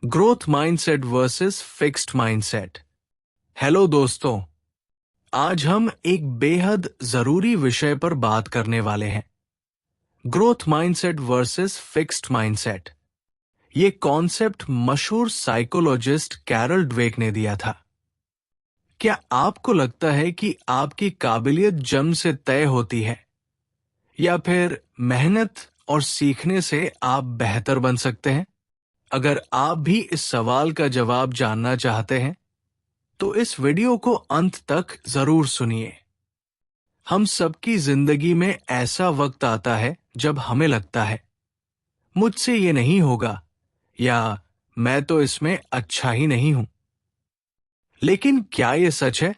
Growth mindset versus fixed mindset. Hello दोस्तों, आज हम एक बेहद जरूरी विषय पर बात करने वाले हैं। Growth mindset versus fixed mindset. ये कॉन्सेप्ट मशहूर साइकोलॉजिस्ट कैरल ड्वेक ने दिया था। क्या आपको लगता है कि आपकी काबिलियत जन्म से तय होती है, या फिर मेहनत और सीखने से आप बेहतर बन सकते हैं? अगर आप भी इस सवाल का जवाब जानना चाहते हैं तो इस वीडियो को अंत तक जरूर सुनिए। हम सबकी जिंदगी में ऐसा वक्त आता है जब हमें लगता है मुझसे ये नहीं होगा, या मैं तो इसमें अच्छा ही नहीं हूं। लेकिन क्या ये सच है?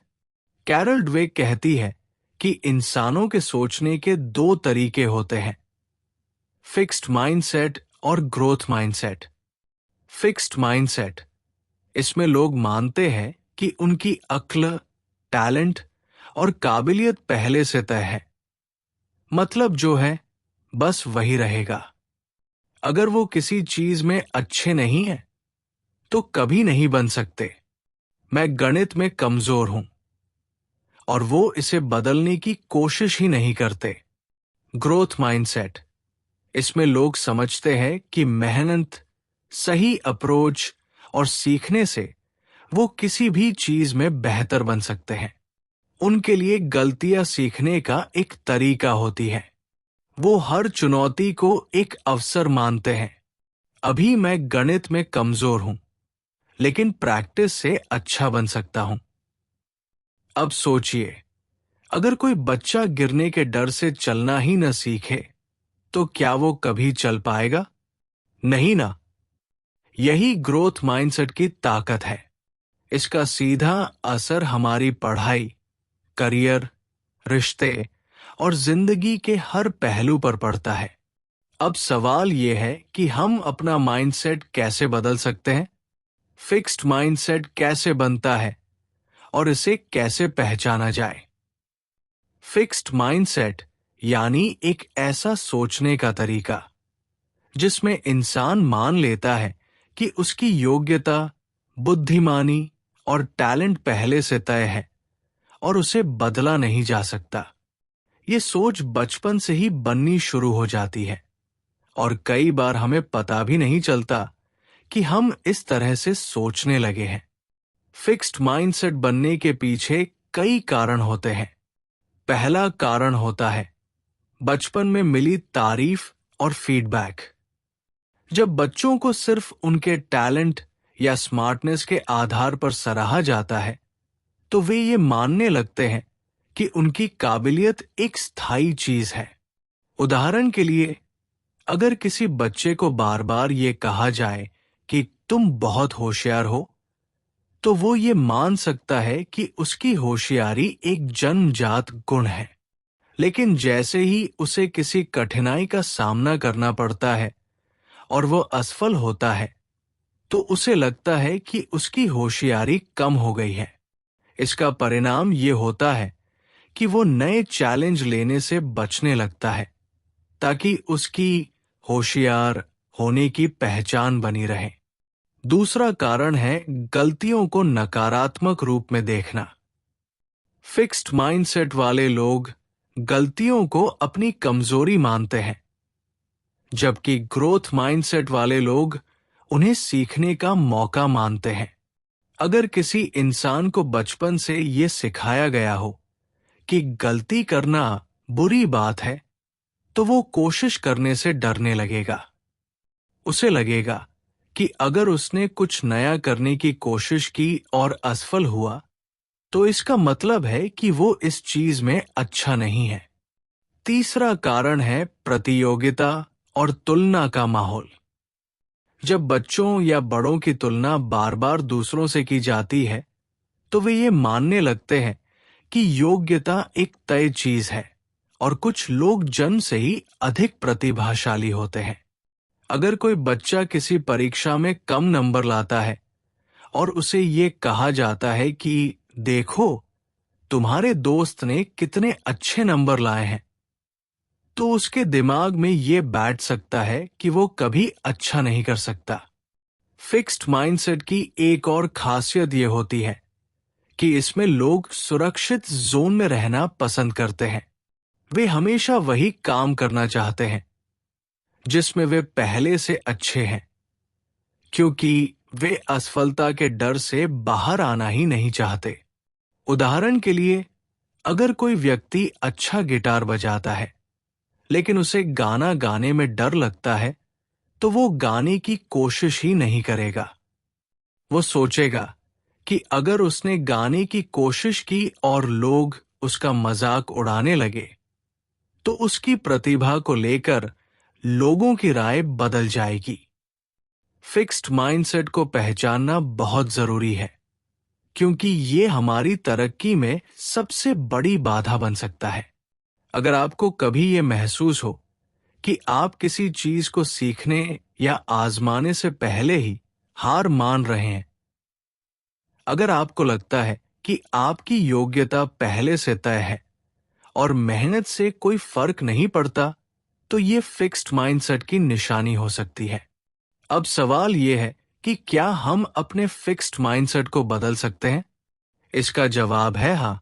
कैरल ड्वेक कहती है कि इंसानों के सोचने के दो तरीके होते हैं, फिक्स्ड माइंडसेट और ग्रोथ माइंडसेट। फिक्स्ड माइंडसेट, इसमें लोग मानते हैं कि उनकी अक्ल, टैलेंट और काबिलियत पहले से तय है। मतलब जो है बस वही रहेगा। अगर वो किसी चीज में अच्छे नहीं है तो कभी नहीं बन सकते। मैं गणित में कमजोर हूं, और वो इसे बदलने की कोशिश ही नहीं करते। ग्रोथ माइंडसेट, इसमें लोग समझते हैं कि मेहनत, सही अप्रोच और सीखने से वो किसी भी चीज में बेहतर बन सकते हैं। उनके लिए गलतियां सीखने का एक तरीका होती है। वो हर चुनौती को एक अवसर मानते हैं। अभी मैं गणित में कमजोर हूं, लेकिन प्रैक्टिस से अच्छा बन सकता हूं। अब सोचिए, अगर कोई बच्चा गिरने के डर से चलना ही न सीखे तो क्या वो कभी चल पाएगा? नहीं ना। यही ग्रोथ माइंडसेट की ताकत है। इसका सीधा असर हमारी पढ़ाई, करियर, रिश्ते और जिंदगी के हर पहलू पर पड़ता है। अब सवाल यह है कि हम अपना माइंडसेट कैसे बदल सकते हैं? फिक्स्ड माइंडसेट कैसे बनता है और इसे कैसे पहचाना जाए? फिक्स्ड माइंडसेट यानी एक ऐसा सोचने का तरीका जिसमें इंसान मान लेता है कि उसकी योग्यता, बुद्धिमानी और टैलेंट पहले से तय है और उसे बदला नहीं जा सकता। ये सोच बचपन से ही बननी शुरू हो जाती है, और कई बार हमें पता भी नहीं चलता कि हम इस तरह से सोचने लगे हैं। फिक्स्ड माइंडसेट बनने के पीछे कई कारण होते हैं। पहला कारण होता है बचपन में मिली तारीफ और फीडबैक। जब बच्चों को सिर्फ उनके टैलेंट या स्मार्टनेस के आधार पर सराहा जाता है तो वे ये मानने लगते हैं कि उनकी काबिलियत एक स्थायी चीज है। उदाहरण के लिए, अगर किसी बच्चे को बार बार ये कहा जाए कि तुम बहुत होशियार हो, तो वो ये मान सकता है कि उसकी होशियारी एक जन्मजात गुण है। लेकिन जैसे ही उसे किसी कठिनाई का सामना करना पड़ता है और वो असफल होता है, तो उसे लगता है कि उसकी होशियारी कम हो गई है। इसका परिणाम ये होता है कि वो नए चैलेंज लेने से बचने लगता है, ताकि उसकी होशियार होने की पहचान बनी रहे। दूसरा कारण है गलतियों को नकारात्मक रूप में देखना। फिक्स्ड माइंडसेट वाले लोग गलतियों को अपनी कमजोरी मानते हैं, जबकि ग्रोथ माइंडसेट वाले लोग उन्हें सीखने का मौका मानते हैं। अगर किसी इंसान को बचपन से ये सिखाया गया हो कि गलती करना बुरी बात है, तो वो कोशिश करने से डरने लगेगा। उसे लगेगा कि अगर उसने कुछ नया करने की कोशिश की और असफल हुआ, तो इसका मतलब है कि वो इस चीज में अच्छा नहीं है। तीसरा कारण है प्रतियोगिता और तुलना का माहौल। जब बच्चों या बड़ों की तुलना बार बार दूसरों से की जाती है, तो वे ये मानने लगते हैं कि योग्यता एक तय चीज है और कुछ लोग जन्म से ही अधिक प्रतिभाशाली होते हैं। अगर कोई बच्चा किसी परीक्षा में कम नंबर लाता है और उसे ये कहा जाता है कि देखो, तुम्हारे दोस्त ने कितने अच्छे नंबर लाए हैं, तो उसके दिमाग में ये बैठ सकता है कि वो कभी अच्छा नहीं कर सकता। फिक्स्ड माइंडसेट की एक और खासियत यह होती है कि इसमें लोग सुरक्षित जोन में रहना पसंद करते हैं। वे हमेशा वही काम करना चाहते हैं जिसमें वे पहले से अच्छे हैं, क्योंकि वे असफलता के डर से बाहर आना ही नहीं चाहते। उदाहरण के लिए, अगर कोई व्यक्ति अच्छा गिटार बजाता है लेकिन उसे गाना गाने में डर लगता है, तो वो गाने की कोशिश ही नहीं करेगा। वो सोचेगा कि अगर उसने गाने की कोशिश की और लोग उसका मजाक उड़ाने लगे, तो उसकी प्रतिभा को लेकर लोगों की राय बदल जाएगी। फिक्स्ड माइंडसेट को पहचानना बहुत जरूरी है, क्योंकि ये हमारी तरक्की में सबसे बड़ी बाधा बन सकता है। अगर आपको कभी ये महसूस हो कि आप किसी चीज को सीखने या आजमाने से पहले ही हार मान रहे हैं, अगर आपको लगता है कि आपकी योग्यता पहले से तय है और मेहनत से कोई फर्क नहीं पड़ता, तो ये फिक्स्ड माइंडसेट की निशानी हो सकती है। अब सवाल यह है कि क्या हम अपने फिक्स्ड माइंडसेट को बदल सकते हैं? इसका जवाब है हाँ।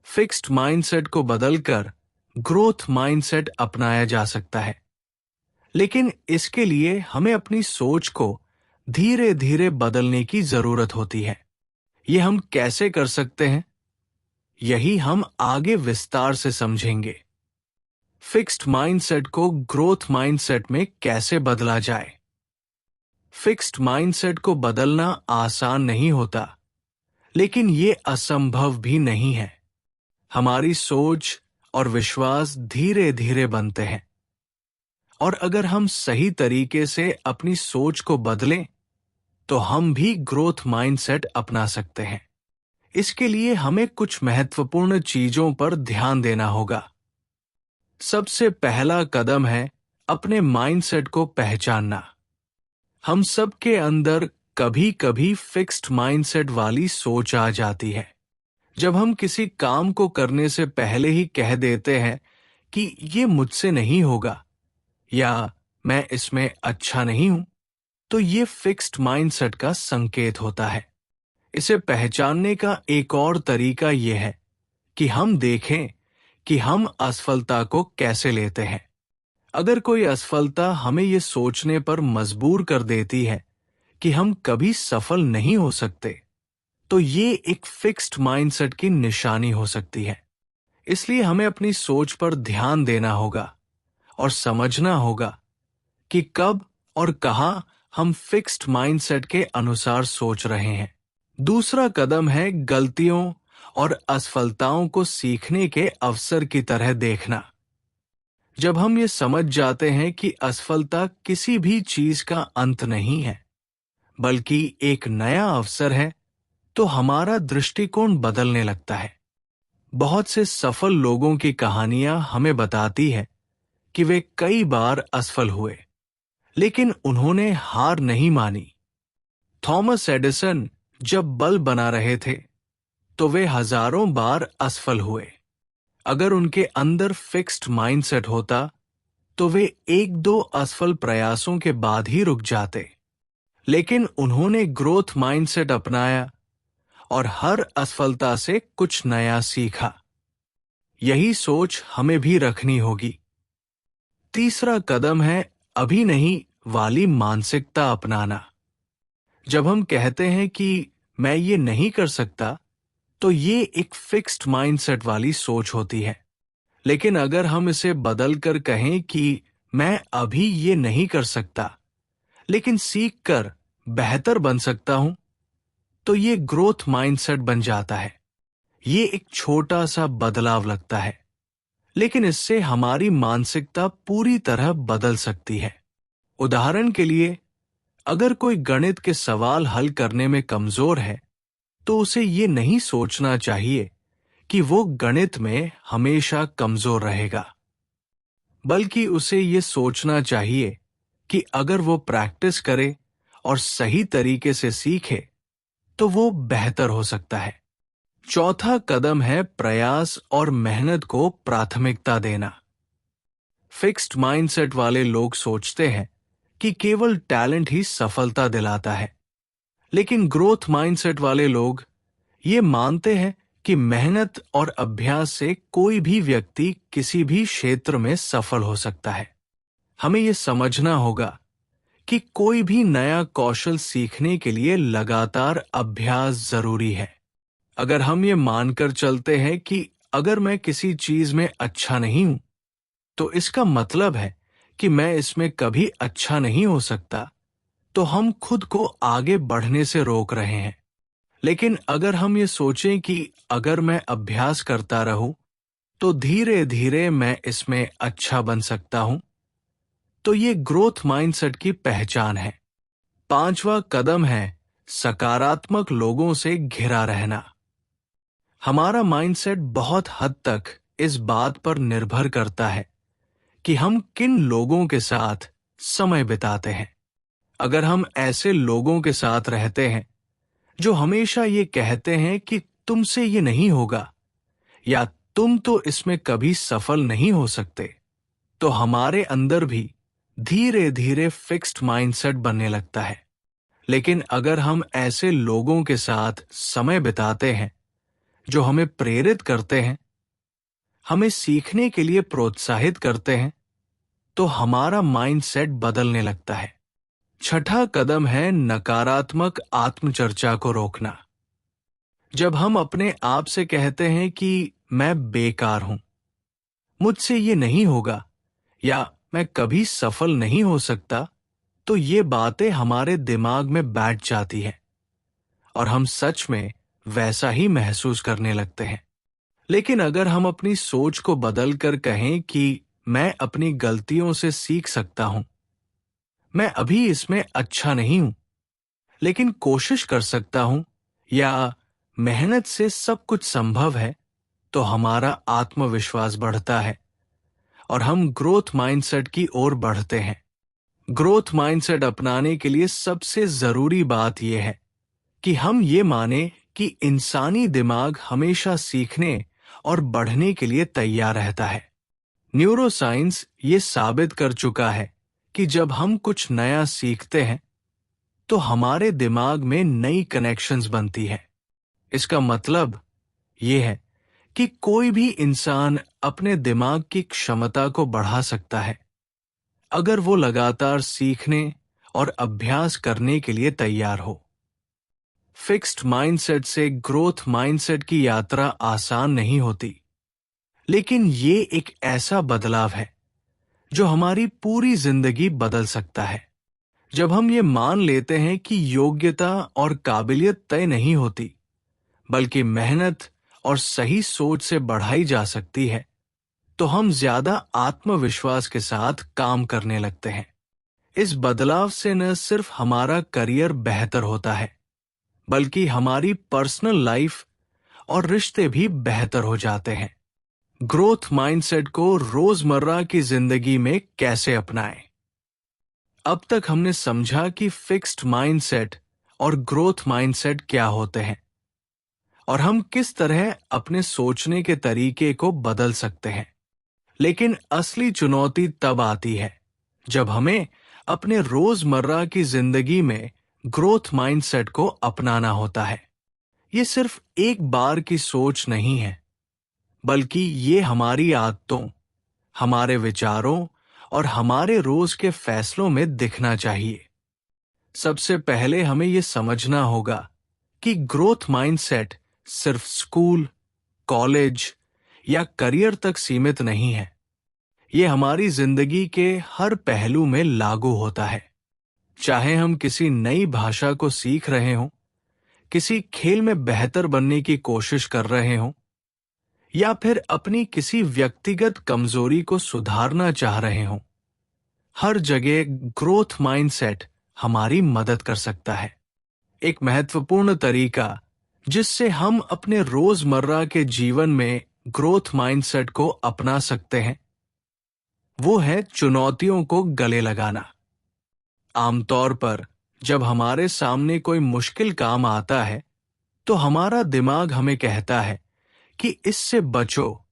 फिक्स्ड माइंडसेट को बदलकर ग्रोथ माइंडसेट अपनाया जा सकता है, लेकिन इसके लिए हमें अपनी सोच को धीरे धीरे बदलने की जरूरत होती है। ये हम कैसे कर सकते हैं, यही हम आगे विस्तार से समझेंगे। फिक्स्ड माइंडसेट को ग्रोथ माइंडसेट में कैसे बदला जाए? फिक्स्ड माइंडसेट को बदलना आसान नहीं होता, लेकिन ये असंभव भी नहीं है। हमारी सोच और विश्वास धीरे धीरे बनते हैं, और अगर हम सही तरीके से अपनी सोच को बदलें, तो हम भी ग्रोथ माइंडसेट अपना सकते हैं। इसके लिए हमें कुछ महत्वपूर्ण चीजों पर ध्यान देना होगा। सबसे पहला कदम है अपने माइंडसेट को पहचानना। हम सब के अंदर कभी कभी फिक्स्ड माइंडसेट वाली सोच आ जाती है। जब हम किसी काम को करने से पहले ही कह देते हैं कि ये मुझसे नहीं होगा या मैं इसमें अच्छा नहीं हूं, तो ये फिक्स्ड माइंडसेट का संकेत होता है। इसे पहचानने का एक और तरीका यह है कि हम देखें कि हम असफलता को कैसे लेते हैं। अगर कोई असफलता हमें ये सोचने पर मजबूर कर देती है कि हम कभी सफल नहीं हो सकते, तो ये एक फिक्स्ड माइंडसेट की निशानी हो सकती है। इसलिए हमें अपनी सोच पर ध्यान देना होगा और समझना होगा कि कब और कहां हम फिक्स्ड माइंडसेट के अनुसार सोच रहे हैं। दूसरा कदम है गलतियों और असफलताओं को सीखने के अवसर की तरह देखना। जब हम ये समझ जाते हैं कि असफलता किसी भी चीज का अंत नहीं है, बल्कि एक नया अवसर है, तो हमारा दृष्टिकोण बदलने लगता है। बहुत से सफल लोगों की कहानियां हमें बताती है कि वे कई बार असफल हुए, लेकिन उन्होंने हार नहीं मानी। थॉमस एडिसन जब बल्ब बना रहे थे, तो वे हजारों बार असफल हुए। अगर उनके अंदर फिक्स्ड माइंडसेट होता, तो वे एक दो असफल प्रयासों के बाद ही रुक जाते। लेकिन उन्होंने ग्रोथ माइंडसेट अपनाया और हर असफलता से कुछ नया सीखा। यही सोच हमें भी रखनी होगी। तीसरा कदम है अभी नहीं वाली मानसिकता अपनाना। जब हम कहते हैं कि मैं ये नहीं कर सकता, तो ये एक फिक्स्ड माइंडसेट वाली सोच होती है। लेकिन अगर हम इसे बदलकर कहें कि मैं अभी ये नहीं कर सकता, लेकिन सीख कर बेहतर बन सकता हूं, तो ये ग्रोथ माइंडसेट बन जाता है। ये एक छोटा सा बदलाव लगता है, लेकिन इससे हमारी मानसिकता पूरी तरह बदल सकती है। उदाहरण के लिए, अगर कोई गणित के सवाल हल करने में कमजोर है, तो उसे ये नहीं सोचना चाहिए कि वो गणित में हमेशा कमजोर रहेगा, बल्कि उसे ये सोचना चाहिए कि अगर वो प्रैक्टिस करे और सही तरीके से सीखे, तो वो बेहतर हो सकता है। चौथा कदम है प्रयास और मेहनत को प्राथमिकता देना। फिक्स्ड माइंडसेट वाले लोग सोचते हैं कि केवल टैलेंट ही सफलता दिलाता है, लेकिन ग्रोथ माइंडसेट वाले लोग ये मानते हैं कि मेहनत और अभ्यास से कोई भी व्यक्ति किसी भी क्षेत्र में सफल हो सकता है। हमें ये समझना होगा कि कोई भी नया कौशल सीखने के लिए लगातार अभ्यास जरूरी है। अगर हम ये मानकर चलते हैं कि अगर मैं किसी चीज में अच्छा नहीं हूं, तो इसका मतलब है कि मैं इसमें कभी अच्छा नहीं हो सकता, तो हम खुद को आगे बढ़ने से रोक रहे हैं। लेकिन अगर हम ये सोचें कि अगर मैं अभ्यास करता रहूं, तो धीरे धीरे मैं इसमें अच्छा बन सकता हूं, तो ये ग्रोथ माइंडसेट की पहचान है। पांचवा कदम है सकारात्मक लोगों से घिरा रहना। हमारा माइंडसेट बहुत हद तक इस बात पर निर्भर करता है कि हम किन लोगों के साथ समय बिताते हैं। अगर हम ऐसे लोगों के साथ रहते हैं जो हमेशा ये कहते हैं कि तुमसे ये नहीं होगा या तुम तो इसमें कभी सफल नहीं हो सकते, तो हमारे अंदर भी धीरे धीरे फिक्स्ड माइंडसेट बनने लगता है। लेकिन अगर हम ऐसे लोगों के साथ समय बिताते हैं जो हमें प्रेरित करते हैं, हमें सीखने के लिए प्रोत्साहित करते हैं, तो हमारा माइंडसेट बदलने लगता है। छठा कदम है नकारात्मक आत्मचर्चा को रोकना। जब हम अपने आप से कहते हैं कि मैं बेकार हूं, मुझसे ये नहीं होगा या मैं कभी सफल नहीं हो सकता, तो ये बातें हमारे दिमाग में बैठ जाती हैं और हम सच में वैसा ही महसूस करने लगते हैं। लेकिन अगर हम अपनी सोच को बदलकर कहें कि मैं अपनी गलतियों से सीख सकता हूं, मैं अभी इसमें अच्छा नहीं हूं, लेकिन कोशिश कर सकता हूं, या मेहनत से सब कुछ संभव है, तो हमारा आत्मविश्वास बढ़ता है और हम ग्रोथ माइंडसेट की ओर बढ़ते हैं। ग्रोथ माइंडसेट अपनाने के लिए सबसे जरूरी बात यह है कि हम ये माने कि इंसानी दिमाग हमेशा सीखने और बढ़ने के लिए तैयार रहता है। न्यूरोसाइंस ये साबित कर चुका है कि जब हम कुछ नया सीखते हैं, तो हमारे दिमाग में नई कनेक्शंस बनती है। इसका मतलब ये है कि कोई भी इंसान अपने दिमाग की क्षमता को बढ़ा सकता है, अगर वो लगातार सीखने और अभ्यास करने के लिए तैयार हो। फिक्स्ड माइंडसेट से ग्रोथ माइंडसेट की यात्रा आसान नहीं होती, लेकिन ये एक ऐसा बदलाव है जो हमारी पूरी जिंदगी बदल सकता है। जब हम ये मान लेते हैं कि योग्यता और काबिलियत तय नहीं होती, बल्कि मेहनत और सही सोच से बढ़ाई जा सकती है, तो हम ज्यादा आत्मविश्वास के साथ काम करने लगते हैं। इस बदलाव से न सिर्फ हमारा करियर बेहतर होता है, बल्कि हमारी पर्सनल लाइफ और रिश्ते भी बेहतर हो जाते हैं। ग्रोथ माइंडसेट को रोजमर्रा की जिंदगी में कैसे अपनाएं? अब तक हमने समझा कि फिक्स्ड माइंडसेट और ग्रोथ माइंडसेट क्या होते हैं और हम किस तरह अपने सोचने के तरीके को बदल सकते हैं। लेकिन असली चुनौती तब आती है जब हमें अपने रोजमर्रा की जिंदगी में ग्रोथ माइंडसेट को अपनाना होता है। ये सिर्फ एक बार की सोच नहीं है, बल्कि ये हमारी आदतों, हमारे विचारों और हमारे रोज के फैसलों में दिखना चाहिए। सबसे पहले हमें ये समझना होगा कि ग्रोथ माइंडसेट सिर्फ स्कूल, कॉलेज या करियर तक सीमित नहीं है। ये हमारी जिंदगी के हर पहलू में लागू होता है। चाहे हम किसी नई भाषा को सीख रहे हों, किसी खेल में बेहतर बनने की कोशिश कर रहे हों, या फिर अपनी किसी व्यक्तिगत कमजोरी को सुधारना चाह रहे हों, हर जगह ग्रोथ माइंडसेट हमारी मदद कर सकता है। एक महत्वपूर्ण तरीका जिससे हम अपने रोजमर्रा के जीवन में ग्रोथ माइंडसेट को अपना सकते हैं, वो है चुनौतियों को गले लगाना। आमतौर पर जब हमारे सामने कोई मुश्किल काम आता है, तो हमारा दिमाग हमें कहता है कि इससे बचो,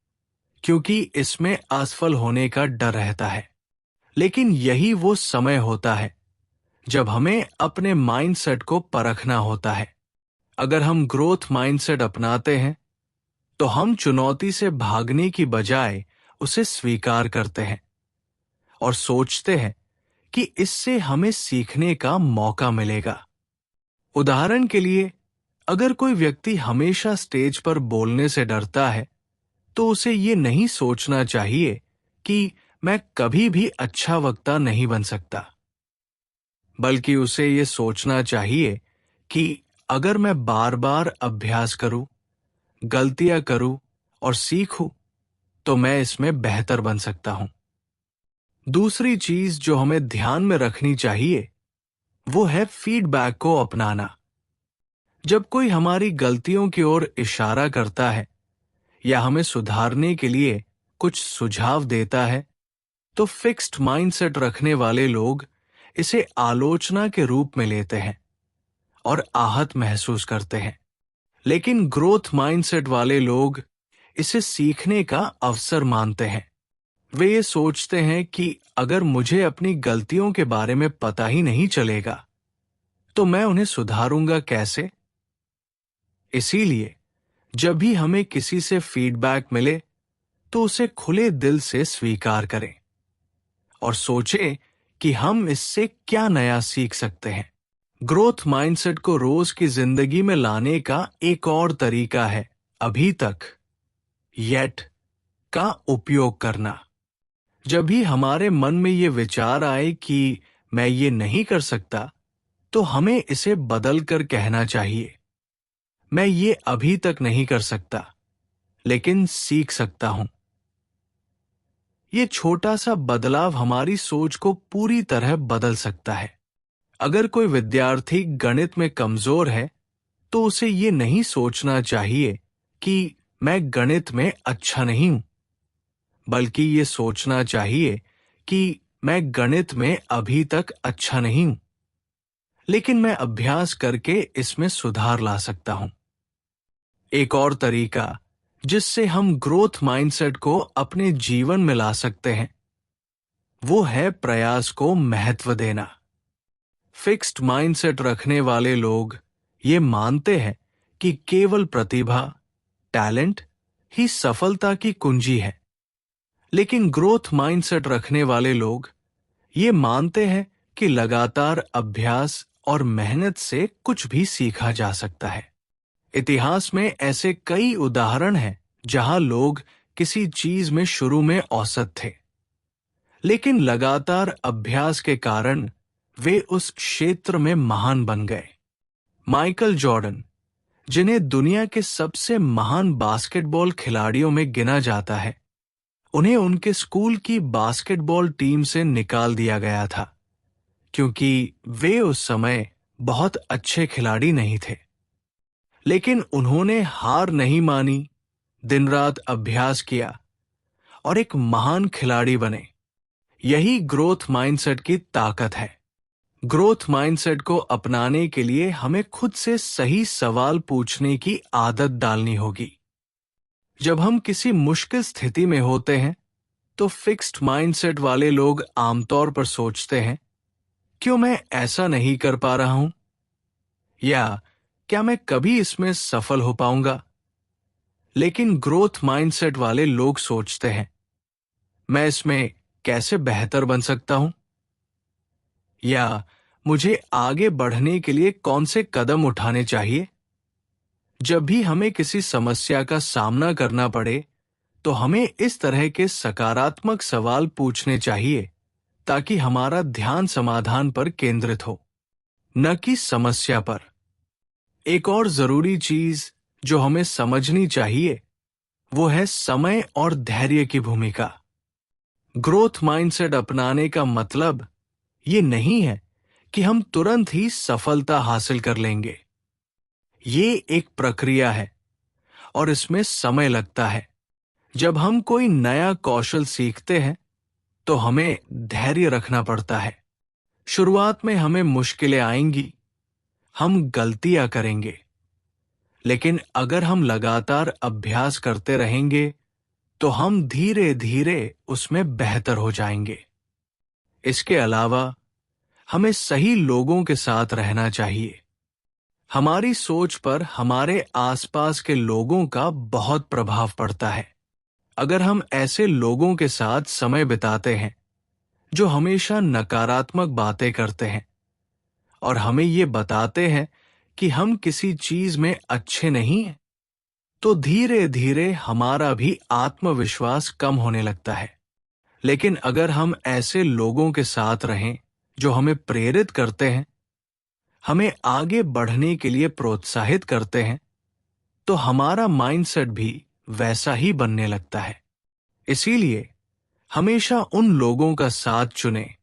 क्योंकि इसमें असफल होने का डर रहता है। लेकिन यही वो समय होता है जब हमें अपने माइंडसेट को परखना होता है। अगर हम ग्रोथ माइंडसेट अपनाते हैं तो हम चुनौती से भागने की बजाय उसे स्वीकार करते हैं और सोचते हैं कि इससे हमें सीखने का मौका मिलेगा। उदाहरण के लिए, अगर कोई व्यक्ति हमेशा स्टेज पर बोलने से डरता है तो उसे ये नहीं सोचना चाहिए कि मैं कभी भी अच्छा वक्ता नहीं बन सकता, बल्कि उसे ये सोचना चाहिए कि अगर मैं बार बार अभ्यास करूं, गलतियां करूं और सीखूं तो मैं इसमें बेहतर बन सकता हूं। दूसरी चीज जो हमें ध्यान में रखनी चाहिए वो है फीडबैक को अपनाना। जब कोई हमारी गलतियों की ओर इशारा करता है या हमें सुधारने के लिए कुछ सुझाव देता है तो फिक्स्ड माइंडसेट रखने वाले लोग इसे आलोचना के रूप में लेते हैं और आहत महसूस करते हैं। लेकिन ग्रोथ माइंडसेट वाले लोग इसे सीखने का अवसर मानते हैं। वे ये सोचते हैं कि अगर मुझे अपनी गलतियों के बारे में पता ही नहीं चलेगा तो मैं उन्हें सुधारूंगा कैसे। इसीलिए जब भी हमें किसी से फीडबैक मिले तो उसे खुले दिल से स्वीकार करें और सोचें कि हम इससे क्या नया सीख सकते हैं। ग्रोथ माइंडसेट को रोज की जिंदगी में लाने का एक और तरीका है अभी तक येट का उपयोग करना। जब भी हमारे मन में ये विचार आए कि मैं ये नहीं कर सकता तो हमें इसे बदल कर कहना चाहिए, मैं ये अभी तक नहीं कर सकता लेकिन सीख सकता हूं। ये छोटा सा बदलाव हमारी सोच को पूरी तरह बदल सकता है। अगर कोई विद्यार्थी गणित में कमजोर है तो उसे ये नहीं सोचना चाहिए कि मैं गणित में अच्छा नहीं हूं, बल्कि ये सोचना चाहिए कि मैं गणित में अभी तक अच्छा नहीं हूं, लेकिन मैं अभ्यास करके इसमें सुधार ला सकता हूं। एक और तरीका जिससे हम ग्रोथ माइंडसेट को अपने जीवन में ला सकते हैं वो है प्रयास को महत्व देना। फिक्स्ड माइंडसेट रखने वाले लोग ये मानते हैं कि केवल प्रतिभा, टैलेंट ही सफलता की कुंजी है। लेकिन ग्रोथ माइंडसेट रखने वाले लोग ये मानते हैं कि लगातार अभ्यास और मेहनत से कुछ भी सीखा जा सकता है। इतिहास में ऐसे कई उदाहरण हैं जहां लोग किसी चीज में शुरू में औसत थे, लेकिन लगातार अभ्यास के कारण वे उस क्षेत्र में महान बन गए। माइकल जॉर्डन, जिन्हें दुनिया के सबसे महान बास्केटबॉल खिलाड़ियों में गिना जाता है, उन्हें उनके स्कूल की बास्केटबॉल टीम से निकाल दिया गया था क्योंकि वे उस समय बहुत अच्छे खिलाड़ी नहीं थे। लेकिन उन्होंने हार नहीं मानी, दिन रात अभ्यास किया और एक महान खिलाड़ी बने। यही ग्रोथ माइंडसेट की ताकत है। ग्रोथ माइंडसेट को अपनाने के लिए हमें खुद से सही सवाल पूछने की आदत डालनी होगी। जब हम किसी मुश्किल स्थिति में होते हैं तो फिक्स्ड माइंडसेट वाले लोग आमतौर पर सोचते हैं, क्यों मैं ऐसा नहीं कर पा रहा हूं, या क्या मैं कभी इसमें सफल हो पाऊंगा। लेकिन ग्रोथ माइंडसेट वाले लोग सोचते हैं, मैं इसमें कैसे बेहतर बन सकता हूं, या मुझे आगे बढ़ने के लिए कौन से कदम उठाने चाहिए। जब भी हमें किसी समस्या का सामना करना पड़े तो हमें इस तरह के सकारात्मक सवाल पूछने चाहिए ताकि हमारा ध्यान समाधान पर केंद्रित हो, न कि समस्या पर। एक और जरूरी चीज जो हमें समझनी चाहिए वो है समय और धैर्य की भूमिका। ग्रोथ माइंडसेट अपनाने का मतलब ये नहीं है कि हम तुरंत ही सफलता हासिल कर लेंगे। ये एक प्रक्रिया है और इसमें समय लगता है। जब हम कोई नया कौशल सीखते हैं तो हमें धैर्य रखना पड़ता है। शुरुआत में हमें मुश्किलें आएंगी, हम गलतियां करेंगे, लेकिन अगर हम लगातार अभ्यास करते रहेंगे तो हम धीरे धीरे उसमें बेहतर हो जाएंगे। इसके अलावा हमें सही लोगों के साथ रहना चाहिए। हमारी सोच पर हमारे आसपास के लोगों का बहुत प्रभाव पड़ता है। अगर हम ऐसे लोगों के साथ समय बिताते हैं जो हमेशा नकारात्मक बातें करते हैं और हमें ये बताते हैं कि हम किसी चीज में अच्छे नहीं हैं, तो धीरे धीरे हमारा भी आत्मविश्वास कम होने लगता है। लेकिन अगर हम ऐसे लोगों के साथ रहें जो हमें प्रेरित करते हैं, हमें आगे बढ़ने के लिए प्रोत्साहित करते हैं, तो हमारा माइंडसेट भी वैसा ही बनने लगता है। इसीलिए हमेशा उन लोगों का साथ चुनें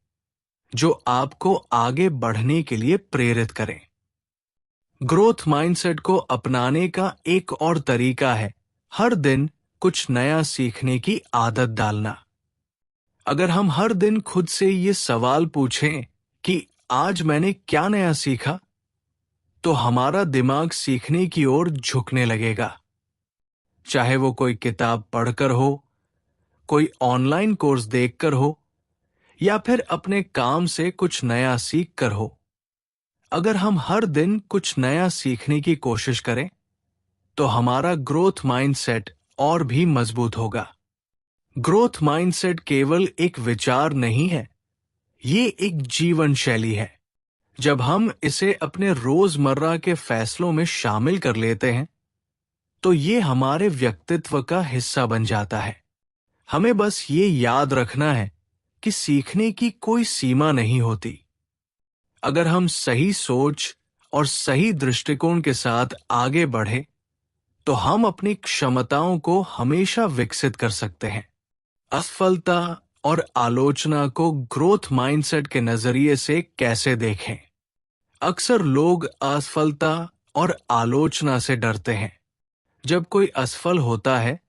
जो आपको आगे बढ़ने के लिए प्रेरित करें। ग्रोथ माइंडसेट को अपनाने का एक और तरीका है हर दिन कुछ नया सीखने की आदत डालना। अगर हम हर दिन खुद से ये सवाल पूछें कि आज मैंने क्या नया सीखा, तो हमारा दिमाग सीखने की ओर झुकने लगेगा। चाहे वो कोई किताब पढ़कर हो, कोई ऑनलाइन कोर्स देखकर हो, या फिर अपने काम से कुछ नया सीख कर हो। अगर हम हर दिन कुछ नया सीखने की कोशिश करें, तो हमारा ग्रोथ माइंडसेट और भी मजबूत होगा। ग्रोथ माइंडसेट केवल एक विचार नहीं है, ये एक जीवन शैली है। जब हम इसे अपने रोजमर्रा के फैसलों में शामिल कर लेते हैं, तो ये हमारे व्यक्तित्व का हिस्सा बन जाता है। हमें बस ये याद रखना है कि सीखने की कोई सीमा नहीं होती। अगर हम सही सोच और सही दृष्टिकोण के साथ आगे बढ़े, तो हम अपनी क्षमताओं को हमेशा विकसित कर सकते हैं। असफलता और आलोचना को ग्रोथ माइंडसेट के नजरिए से कैसे देखें? अक्सर लोग असफलता और आलोचना से डरते हैं। जब कोई असफल होता है,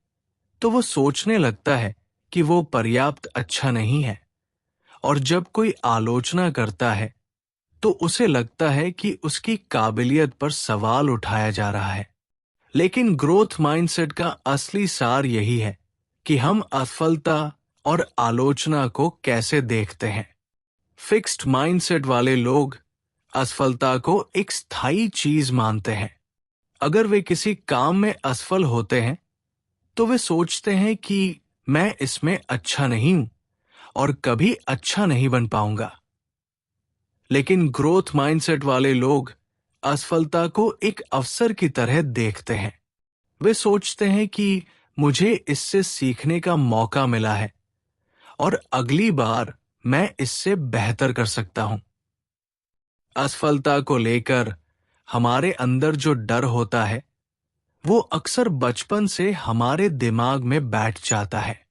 तो वो सोचने लगता है कि वो पर्याप्त अच्छा नहीं है, और जब कोई आलोचना करता है, तो उसे लगता है कि उसकी काबिलियत पर सवाल उठाया जा रहा है। लेकिन ग्रोथ माइंडसेट का असली सार यही है कि हम असफलता और आलोचना को कैसे देखते हैं। फिक्स्ड माइंडसेट वाले लोग असफलता को एक स्थायी चीज मानते हैं। अगर वे किसी काम में असफल होते हैं, तो वे सोचते हैं कि मैं इसमें अच्छा नहीं हूं और कभी अच्छा नहीं बन पाऊंगा। लेकिन ग्रोथ माइंडसेट वाले लोग असफलता को एक अवसर की तरह देखते हैं। वे सोचते हैं कि मुझे इससे सीखने का मौका मिला है और अगली बार मैं इससे बेहतर कर सकता हूं। असफलता को लेकर हमारे अंदर जो डर होता है, वो अक्सर बचपन से हमारे दिमाग में बैठ जाता है।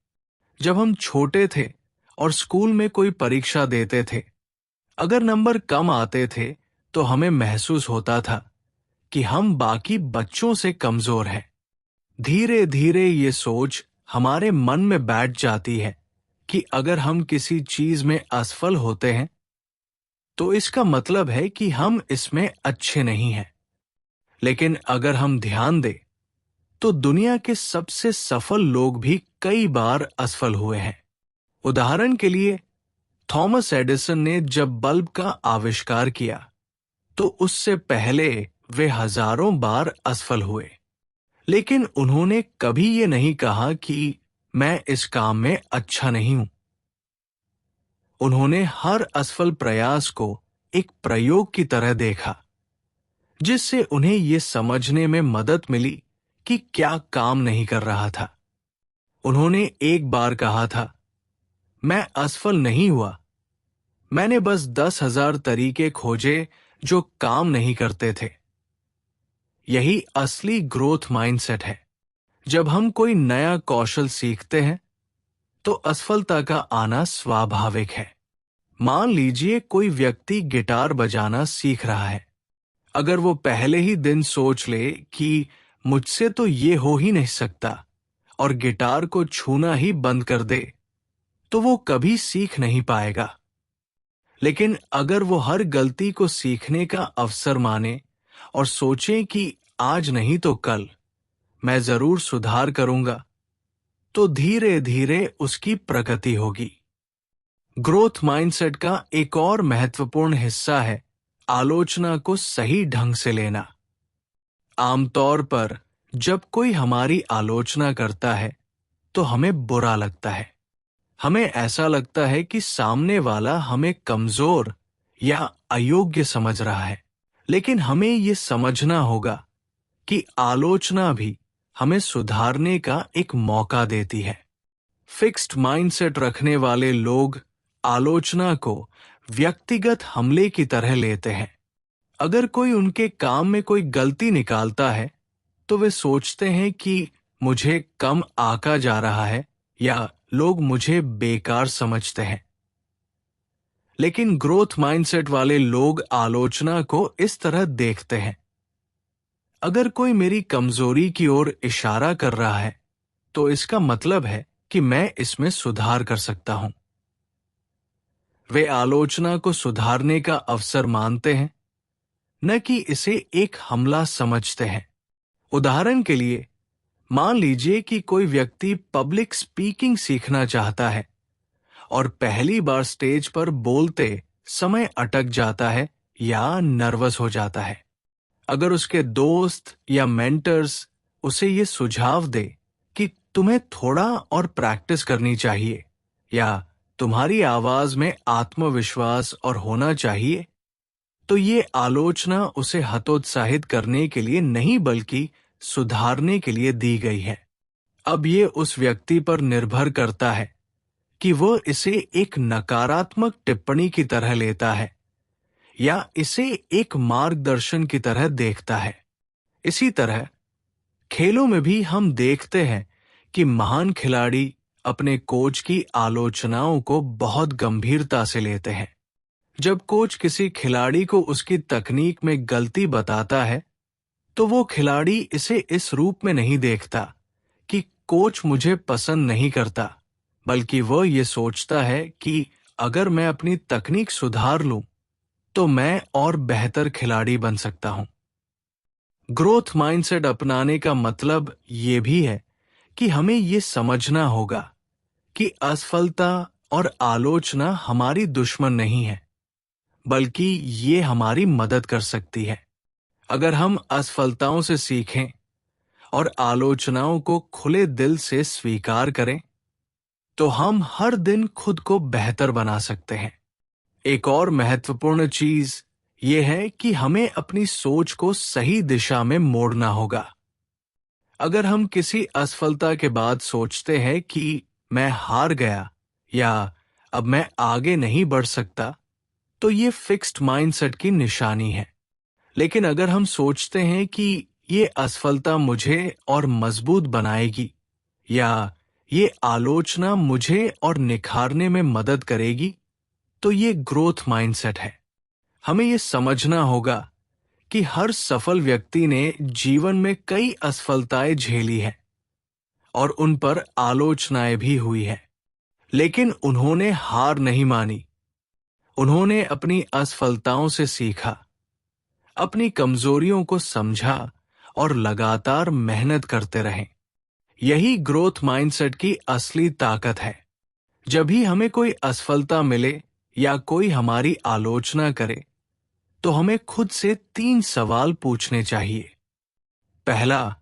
जब हम छोटे थे और स्कूल में कोई परीक्षा देते थे, अगर नंबर कम आते थे, तो हमें महसूस होता था कि हम बाकी बच्चों से कमजोर हैं। धीरे धीरे ये सोच हमारे मन में बैठ जाती है कि अगर हम किसी चीज में असफल होते हैं, तो इसका मतलब है कि हम इसमें अच्छे नहीं हैं। लेकिन अगर हम ध्यान दें, तो दुनिया के सबसे सफल लोग भी कई बार असफल हुए हैं। उदाहरण के लिए, थॉमस एडिसन ने जब बल्ब का आविष्कार किया, तो उससे पहले वे हजारों बार असफल हुए। लेकिन उन्होंने कभी ये नहीं कहा कि मैं इस काम में अच्छा नहीं हूं। उन्होंने हर असफल प्रयास को एक प्रयोग की तरह देखा, जिससे उन्हें ये समझने में मदद मिली कि क्या काम नहीं कर रहा था। उन्होंने एक बार कहा था, मैं असफल नहीं हुआ, मैंने बस 10,000 तरीके खोजे जो काम नहीं करते थे। यही असली ग्रोथ माइंडसेट है। जब हम कोई नया कौशल सीखते हैं, तो असफलता का आना स्वाभाविक है। मान लीजिए कोई व्यक्ति गिटार बजाना सीख रहा है। अगर वो पहले ही दिन सोच ले कि मुझसे तो ये हो ही नहीं सकता और गिटार को छूना ही बंद कर दे, तो वो कभी सीख नहीं पाएगा। लेकिन अगर वो हर गलती को सीखने का अवसर माने और सोचे कि आज नहीं तो कल मैं जरूर सुधार करूंगा, तो धीरे धीरे उसकी प्रगति होगी। ग्रोथ माइंडसेट का एक और महत्वपूर्ण हिस्सा है आलोचना को सही ढंग से लेना। आमतौर पर जब कोई हमारी आलोचना करता है तो हमें बुरा लगता है। हमें ऐसा लगता है कि सामने वाला हमें कमजोर या अयोग्य समझ रहा है। लेकिन हमें ये समझना होगा कि आलोचना भी हमें सुधारने का एक मौका देती है। फिक्स्ड माइंडसेट रखने वाले लोग आलोचना को व्यक्तिगत हमले की तरह लेते हैं। अगर कोई उनके काम में कोई गलती निकालता है तो वे सोचते हैं कि मुझे कम आंका जा रहा है या लोग मुझे बेकार समझते हैं। लेकिन ग्रोथ माइंडसेट वाले लोग आलोचना को इस तरह देखते हैं, अगर कोई मेरी कमजोरी की ओर इशारा कर रहा है तो इसका मतलब है कि मैं इसमें सुधार कर सकता हूं। वे आलोचना को सुधारने का अवसर मानते हैं, न कि इसे एक हमला समझते हैं। उदाहरण के लिए, मान लीजिए कि कोई व्यक्ति पब्लिक स्पीकिंग सीखना चाहता है और पहली बार स्टेज पर बोलते समय अटक जाता है या नर्वस हो जाता है। अगर उसके दोस्त या मेंटर्स उसे ये सुझाव दे कि तुम्हें थोड़ा और प्रैक्टिस करनी चाहिए या तुम्हारी आवाज में आत्मविश्वास और होना चाहिए, तो ये आलोचना उसे हतोत्साहित करने के लिए नहीं बल्कि सुधारने के लिए दी गई है। अब ये उस व्यक्ति पर निर्भर करता है कि वह इसे एक नकारात्मक टिप्पणी की तरह लेता है या इसे एक मार्गदर्शन की तरह देखता है। इसी तरह खेलों में भी हम देखते हैं कि महान खिलाड़ी अपने कोच की आलोचनाओं को बहुत गंभीरता से लेते हैं। जब कोच किसी खिलाड़ी को उसकी तकनीक में गलती बताता है तो वो खिलाड़ी इसे इस रूप में नहीं देखता कि कोच मुझे पसंद नहीं करता, बल्कि वह ये सोचता है कि अगर मैं अपनी तकनीक सुधार लूं तो मैं और बेहतर खिलाड़ी बन सकता हूं। ग्रोथ माइंडसेट अपनाने का मतलब ये भी है कि हमें ये समझना होगा कि असफलता और आलोचना हमारी दुश्मन नहीं है, बल्कि ये हमारी मदद कर सकती है। अगर हम असफलताओं से सीखें और आलोचनाओं को खुले दिल से स्वीकार करें तो हम हर दिन खुद को बेहतर बना सकते हैं। एक और महत्वपूर्ण चीज ये है कि हमें अपनी सोच को सही दिशा में मोड़ना होगा। अगर हम किसी असफलता के बाद सोचते हैं कि मैं हार गया या अब मैं आगे नहीं बढ़ सकता, तो ये फिक्स्ड माइंडसेट की निशानी है। लेकिन अगर हम सोचते हैं कि ये असफलता मुझे और मजबूत बनाएगी या ये आलोचना मुझे और निखारने में मदद करेगी, तो ये ग्रोथ माइंडसेट है। हमें ये समझना होगा कि हर सफल व्यक्ति ने जीवन में कई असफलताएं झेली हैं और उन पर आलोचनाएं भी हुई है, लेकिन उन्होंने हार नहीं मानी। उन्होंने अपनी असफलताओं से सीखा, अपनी कमजोरियों को समझा और लगातार मेहनत करते रहे। यही ग्रोथ माइंडसेट की असली ताकत है। जब भी हमें कोई असफलता मिले या कोई हमारी आलोचना करे तो हमें खुद से 3 सवाल पूछने चाहिए। पहला,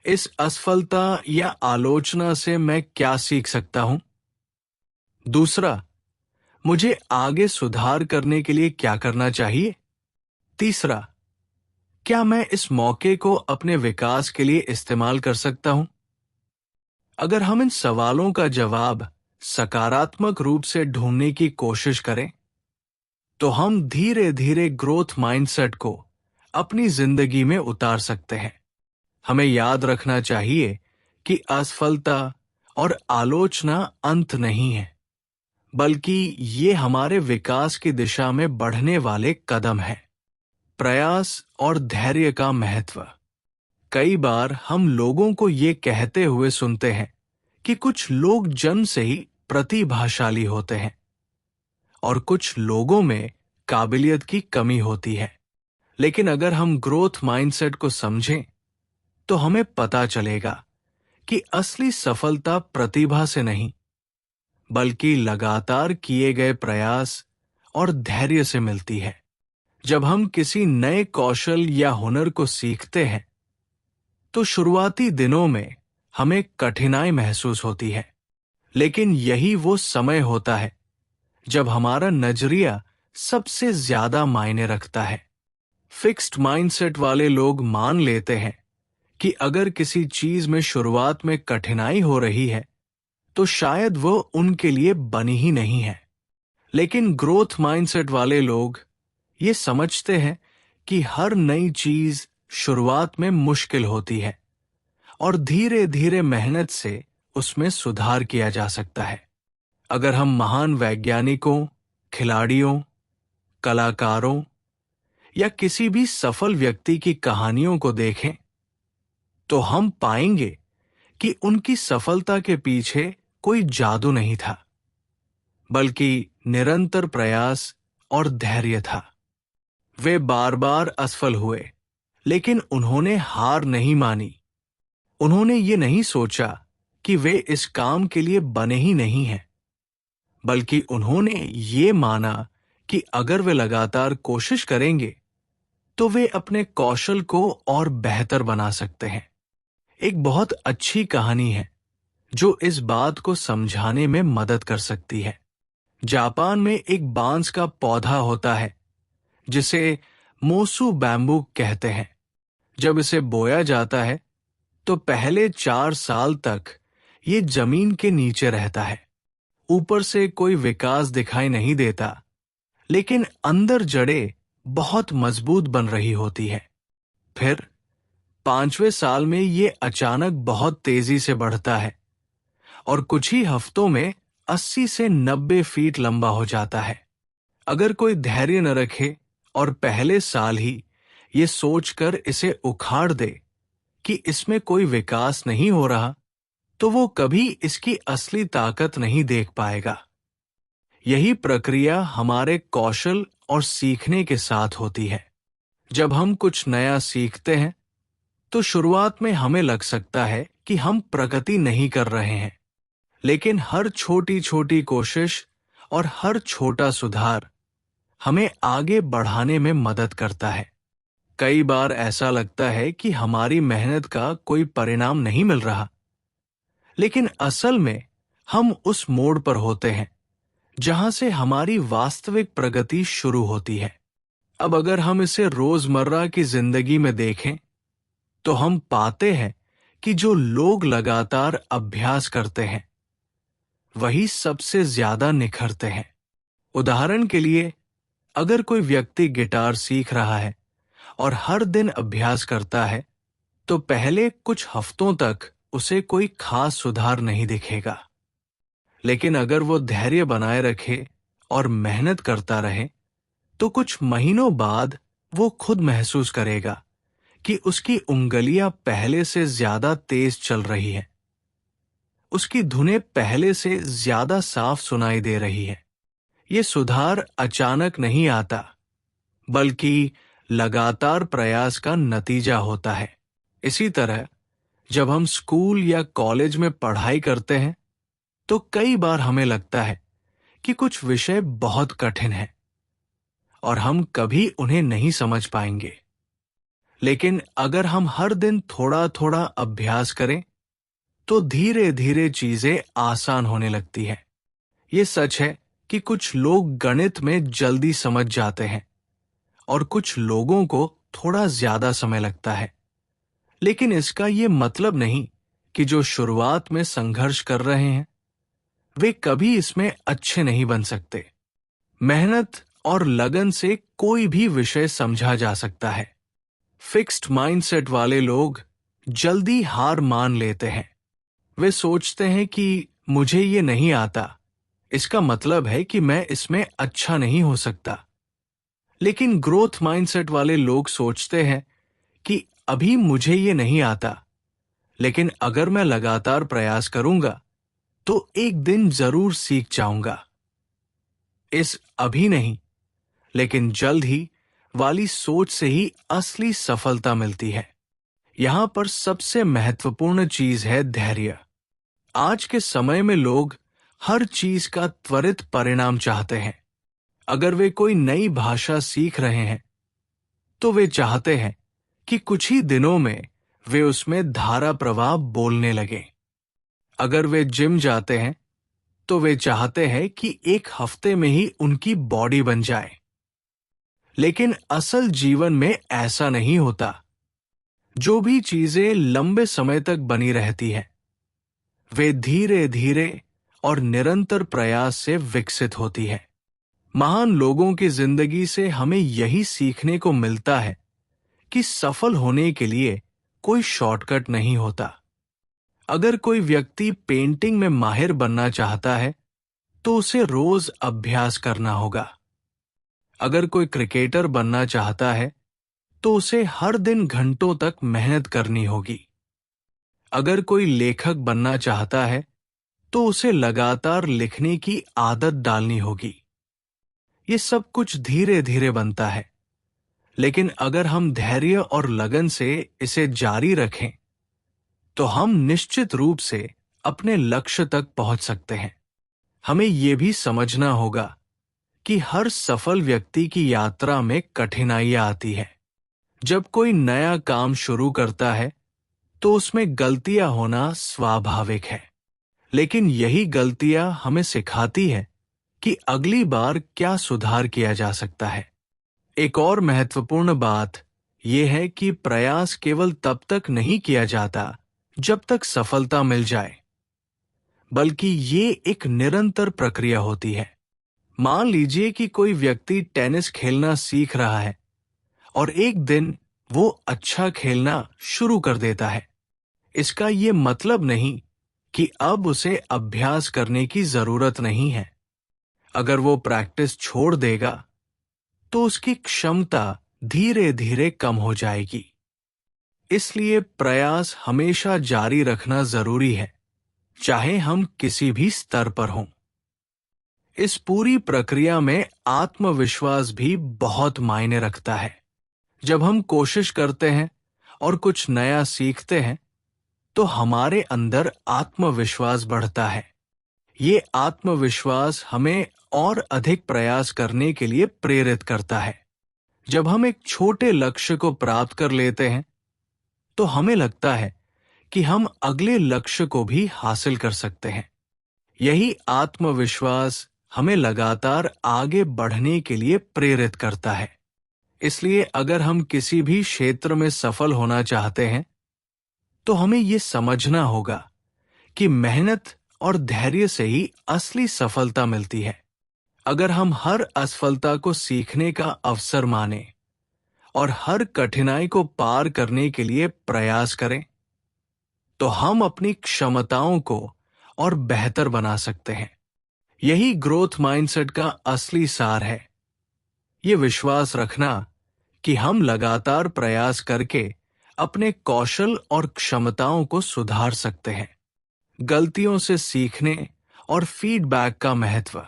इस असफलता या आलोचना से मैं क्या सीख सकता हूं? दूसरा, मुझे आगे सुधार करने के लिए क्या करना चाहिए? तीसरा, क्या मैं इस मौके को अपने विकास के लिए इस्तेमाल कर सकता हूं? अगर हम इन सवालों का जवाब सकारात्मक रूप से ढूंढने की कोशिश करें तो हम धीरे धीरे ग्रोथ माइंडसेट को अपनी जिंदगी में उतार सकते हैं। हमें याद रखना चाहिए कि असफलता और आलोचना अंत नहीं है, बल्कि ये हमारे विकास की दिशा में बढ़ने वाले कदम हैं। प्रयास और धैर्य का महत्व। कई बार हम लोगों को ये कहते हुए सुनते हैं कि कुछ लोग जन्म से ही प्रतिभाशाली होते हैं और कुछ लोगों में काबिलियत की कमी होती है। लेकिन अगर हम ग्रोथ माइंडसेट को समझें तो हमें पता चलेगा कि असली सफलता प्रतिभा से नहीं, बल्कि लगातार किए गए प्रयास और धैर्य से मिलती है। जब हम किसी नए कौशल या हुनर को सीखते हैं, तो शुरुआती दिनों में हमें कठिनाई महसूस होती है, लेकिन यही वो समय होता है जब हमारा नजरिया सबसे ज्यादा मायने रखता है। फिक्स्ड माइंडसेट वाले लोग मान लेते हैं कि अगर किसी चीज में शुरुआत में कठिनाई हो रही है, तो शायद वो उनके लिए बनी ही नहीं है। लेकिन ग्रोथ माइंडसेट वाले लोग ये समझते हैं कि हर नई चीज शुरुआत में मुश्किल होती है और धीरे धीरे मेहनत से उसमें सुधार किया जा सकता है। अगर हम महान वैज्ञानिकों, खिलाड़ियों, कलाकारों या किसी भी सफल व्यक्ति की कहानियों को देखें, तो हम पाएंगे कि उनकी सफलता के पीछे कोई जादू नहीं था, बल्कि निरंतर प्रयास और धैर्य था। वे बार बार असफल हुए, लेकिन उन्होंने हार नहीं मानी। उन्होंने ये नहीं सोचा कि वे इस काम के लिए बने ही नहीं हैं, बल्कि उन्होंने ये माना कि अगर वे लगातार कोशिश करेंगे, तो वे अपने कौशल को और बेहतर बना सकते हैं। एक बहुत अच्छी कहानी है जो इस बात को समझाने में मदद कर सकती है। जापान में एक बांस का पौधा होता है जिसे मोसू बैम्बू कहते हैं। जब इसे बोया जाता है, तो पहले 4 साल तक ये जमीन के नीचे रहता है। ऊपर से कोई विकास दिखाई नहीं देता, लेकिन अंदर जड़ें बहुत मजबूत बन रही होती है। फिर 5वें साल में ये अचानक बहुत तेजी से बढ़ता है और कुछ ही हफ्तों में 80 से 90 फीट लंबा हो जाता है। अगर कोई धैर्य न रखे और पहले साल ही ये सोचकर इसे उखाड़ दे कि इसमें कोई विकास नहीं हो रहा, तो वो कभी इसकी असली ताकत नहीं देख पाएगा। यही प्रक्रिया हमारे कौशल और सीखने के साथ होती है। जब हम कुछ नया सीखते हैं, तो शुरुआत में हमें लग सकता है कि हम प्रगति नहीं कर रहे हैं, लेकिन हर छोटी छोटी कोशिश और हर छोटा सुधार हमें आगे बढ़ाने में मदद करता है। कई बार ऐसा लगता है कि हमारी मेहनत का कोई परिणाम नहीं मिल रहा, लेकिन असल में हम उस मोड़ पर होते हैं जहां से हमारी वास्तविक प्रगति शुरू होती है। अब अगर हम इसे रोजमर्रा की जिंदगी में देखें, तो हम पाते हैं कि जो लोग लगातार अभ्यास करते हैं, वही सबसे ज्यादा निखरते हैं। उदाहरण के लिए, अगर कोई व्यक्ति गिटार सीख रहा है और हर दिन अभ्यास करता है, तो पहले कुछ हफ्तों तक उसे कोई खास सुधार नहीं दिखेगा। लेकिन अगर वो धैर्य बनाए रखे और मेहनत करता रहे, तो कुछ महीनों बाद वो खुद महसूस करेगा कि उसकी उंगलियां पहले से ज्यादा तेज चल रही हैं। उसकी धुनें पहले से ज्यादा साफ सुनाई दे रही है। ये सुधार अचानक नहीं आता, बल्कि लगातार प्रयास का नतीजा होता है। इसी तरह जब हम स्कूल या कॉलेज में पढ़ाई करते हैं, तो कई बार हमें लगता है कि कुछ विषय बहुत कठिन हैं और हम कभी उन्हें नहीं समझ पाएंगे। लेकिन अगर हम हर दिन थोड़ा थोड़ा अभ्यास करें, तो धीरे धीरे चीजें आसान होने लगती हैं। ये सच है कि कुछ लोग गणित में जल्दी समझ जाते हैं और कुछ लोगों को थोड़ा ज्यादा समय लगता है। लेकिन इसका ये मतलब नहीं कि जो शुरुआत में संघर्ष कर रहे हैं, वे कभी इसमें अच्छे नहीं बन सकते। मेहनत और लगन से कोई भी विषय समझा जा सकता है। फिक्स्ड माइंडसेट वाले लोग जल्दी हार मान लेते हैं। वे सोचते हैं कि मुझे ये नहीं आता, इसका मतलब है कि मैं इसमें अच्छा नहीं हो सकता। लेकिन ग्रोथ माइंडसेट वाले लोग सोचते हैं कि अभी मुझे ये नहीं आता, लेकिन अगर मैं लगातार प्रयास करूंगा, तो एक दिन जरूर सीख जाऊंगा। इस अभी नहीं, लेकिन जल्द ही वाली सोच से ही असली सफलता मिलती है। यहां पर सबसे महत्वपूर्ण चीज है धैर्य। आज के समय में लोग हर चीज का त्वरित परिणाम चाहते हैं। अगर वे कोई नई भाषा सीख रहे हैं तो वे चाहते हैं कि कुछ ही दिनों में वे उसमें धारा प्रवाह बोलने लगे। अगर वे जिम जाते हैं तो वे चाहते हैं कि एक हफ्ते में ही उनकी बॉडी बन जाए। लेकिन असल जीवन में ऐसा नहीं होता। जो भी चीजें लंबे समय तक बनी रहती हैं, वे धीरे धीरे और निरंतर प्रयास से विकसित होती है। महान लोगों की जिंदगी से हमें यही सीखने को मिलता है कि सफल होने के लिए कोई शॉर्टकट नहीं होता। अगर कोई व्यक्ति पेंटिंग में माहिर बनना चाहता है तो उसे रोज अभ्यास करना होगा। अगर कोई क्रिकेटर बनना चाहता है तो उसे हर दिन घंटों तक मेहनत करनी होगी। अगर कोई लेखक बनना चाहता है तो उसे लगातार लिखने की आदत डालनी होगी। ये सब कुछ धीरे धीरे बनता है, लेकिन अगर हम धैर्य और लगन से इसे जारी रखें तो हम निश्चित रूप से अपने लक्ष्य तक पहुंच सकते हैं। हमें यह भी समझना होगा कि हर सफल व्यक्ति की यात्रा में कठिनाइयां आती हैं। जब कोई नया काम शुरू करता है तो उसमें गलतियां होना स्वाभाविक है, लेकिन यही गलतियां हमें सिखाती है कि अगली बार क्या सुधार किया जा सकता है। एक और महत्वपूर्ण बात यह है कि प्रयास केवल तब तक नहीं किया जाता जब तक सफलता मिल जाए, बल्कि ये एक निरंतर प्रक्रिया होती है। मान लीजिए कि कोई व्यक्ति टेनिस खेलना सीख रहा है और एक दिन वो अच्छा खेलना शुरू कर देता है। इसका ये मतलब नहीं कि अब उसे अभ्यास करने की जरूरत नहीं है। अगर वो प्रैक्टिस छोड़ देगा तो उसकी क्षमता धीरे धीरे कम हो जाएगी। इसलिए प्रयास हमेशा जारी रखना जरूरी है, चाहे हम किसी भी स्तर पर हों। इस पूरी प्रक्रिया में आत्मविश्वास भी बहुत मायने रखता है। जब हम कोशिश करते हैं और कुछ नया सीखते हैं तो हमारे अंदर आत्मविश्वास बढ़ता है। ये आत्मविश्वास हमें और अधिक प्रयास करने के लिए प्रेरित करता है। जब हम एक छोटे लक्ष्य को प्राप्त कर लेते हैं तो हमें लगता है कि हम अगले लक्ष्य को भी हासिल कर सकते हैं। यही आत्मविश्वास हमें लगातार आगे बढ़ने के लिए प्रेरित करता है। इसलिए अगर हम किसी भी क्षेत्र में सफल होना चाहते हैं तो हमें यह समझना होगा कि मेहनत और धैर्य से ही असली सफलता मिलती है। अगर हम हर असफलता को सीखने का अवसर माने और हर कठिनाई को पार करने के लिए प्रयास करें तो हम अपनी क्षमताओं को और बेहतर बना सकते हैं। यही ग्रोथ माइंडसेट का असली सार है। ये विश्वास रखना कि हम लगातार प्रयास करके अपने कौशल और क्षमताओं को सुधार सकते हैं। गलतियों से सीखने और फीडबैक का महत्व।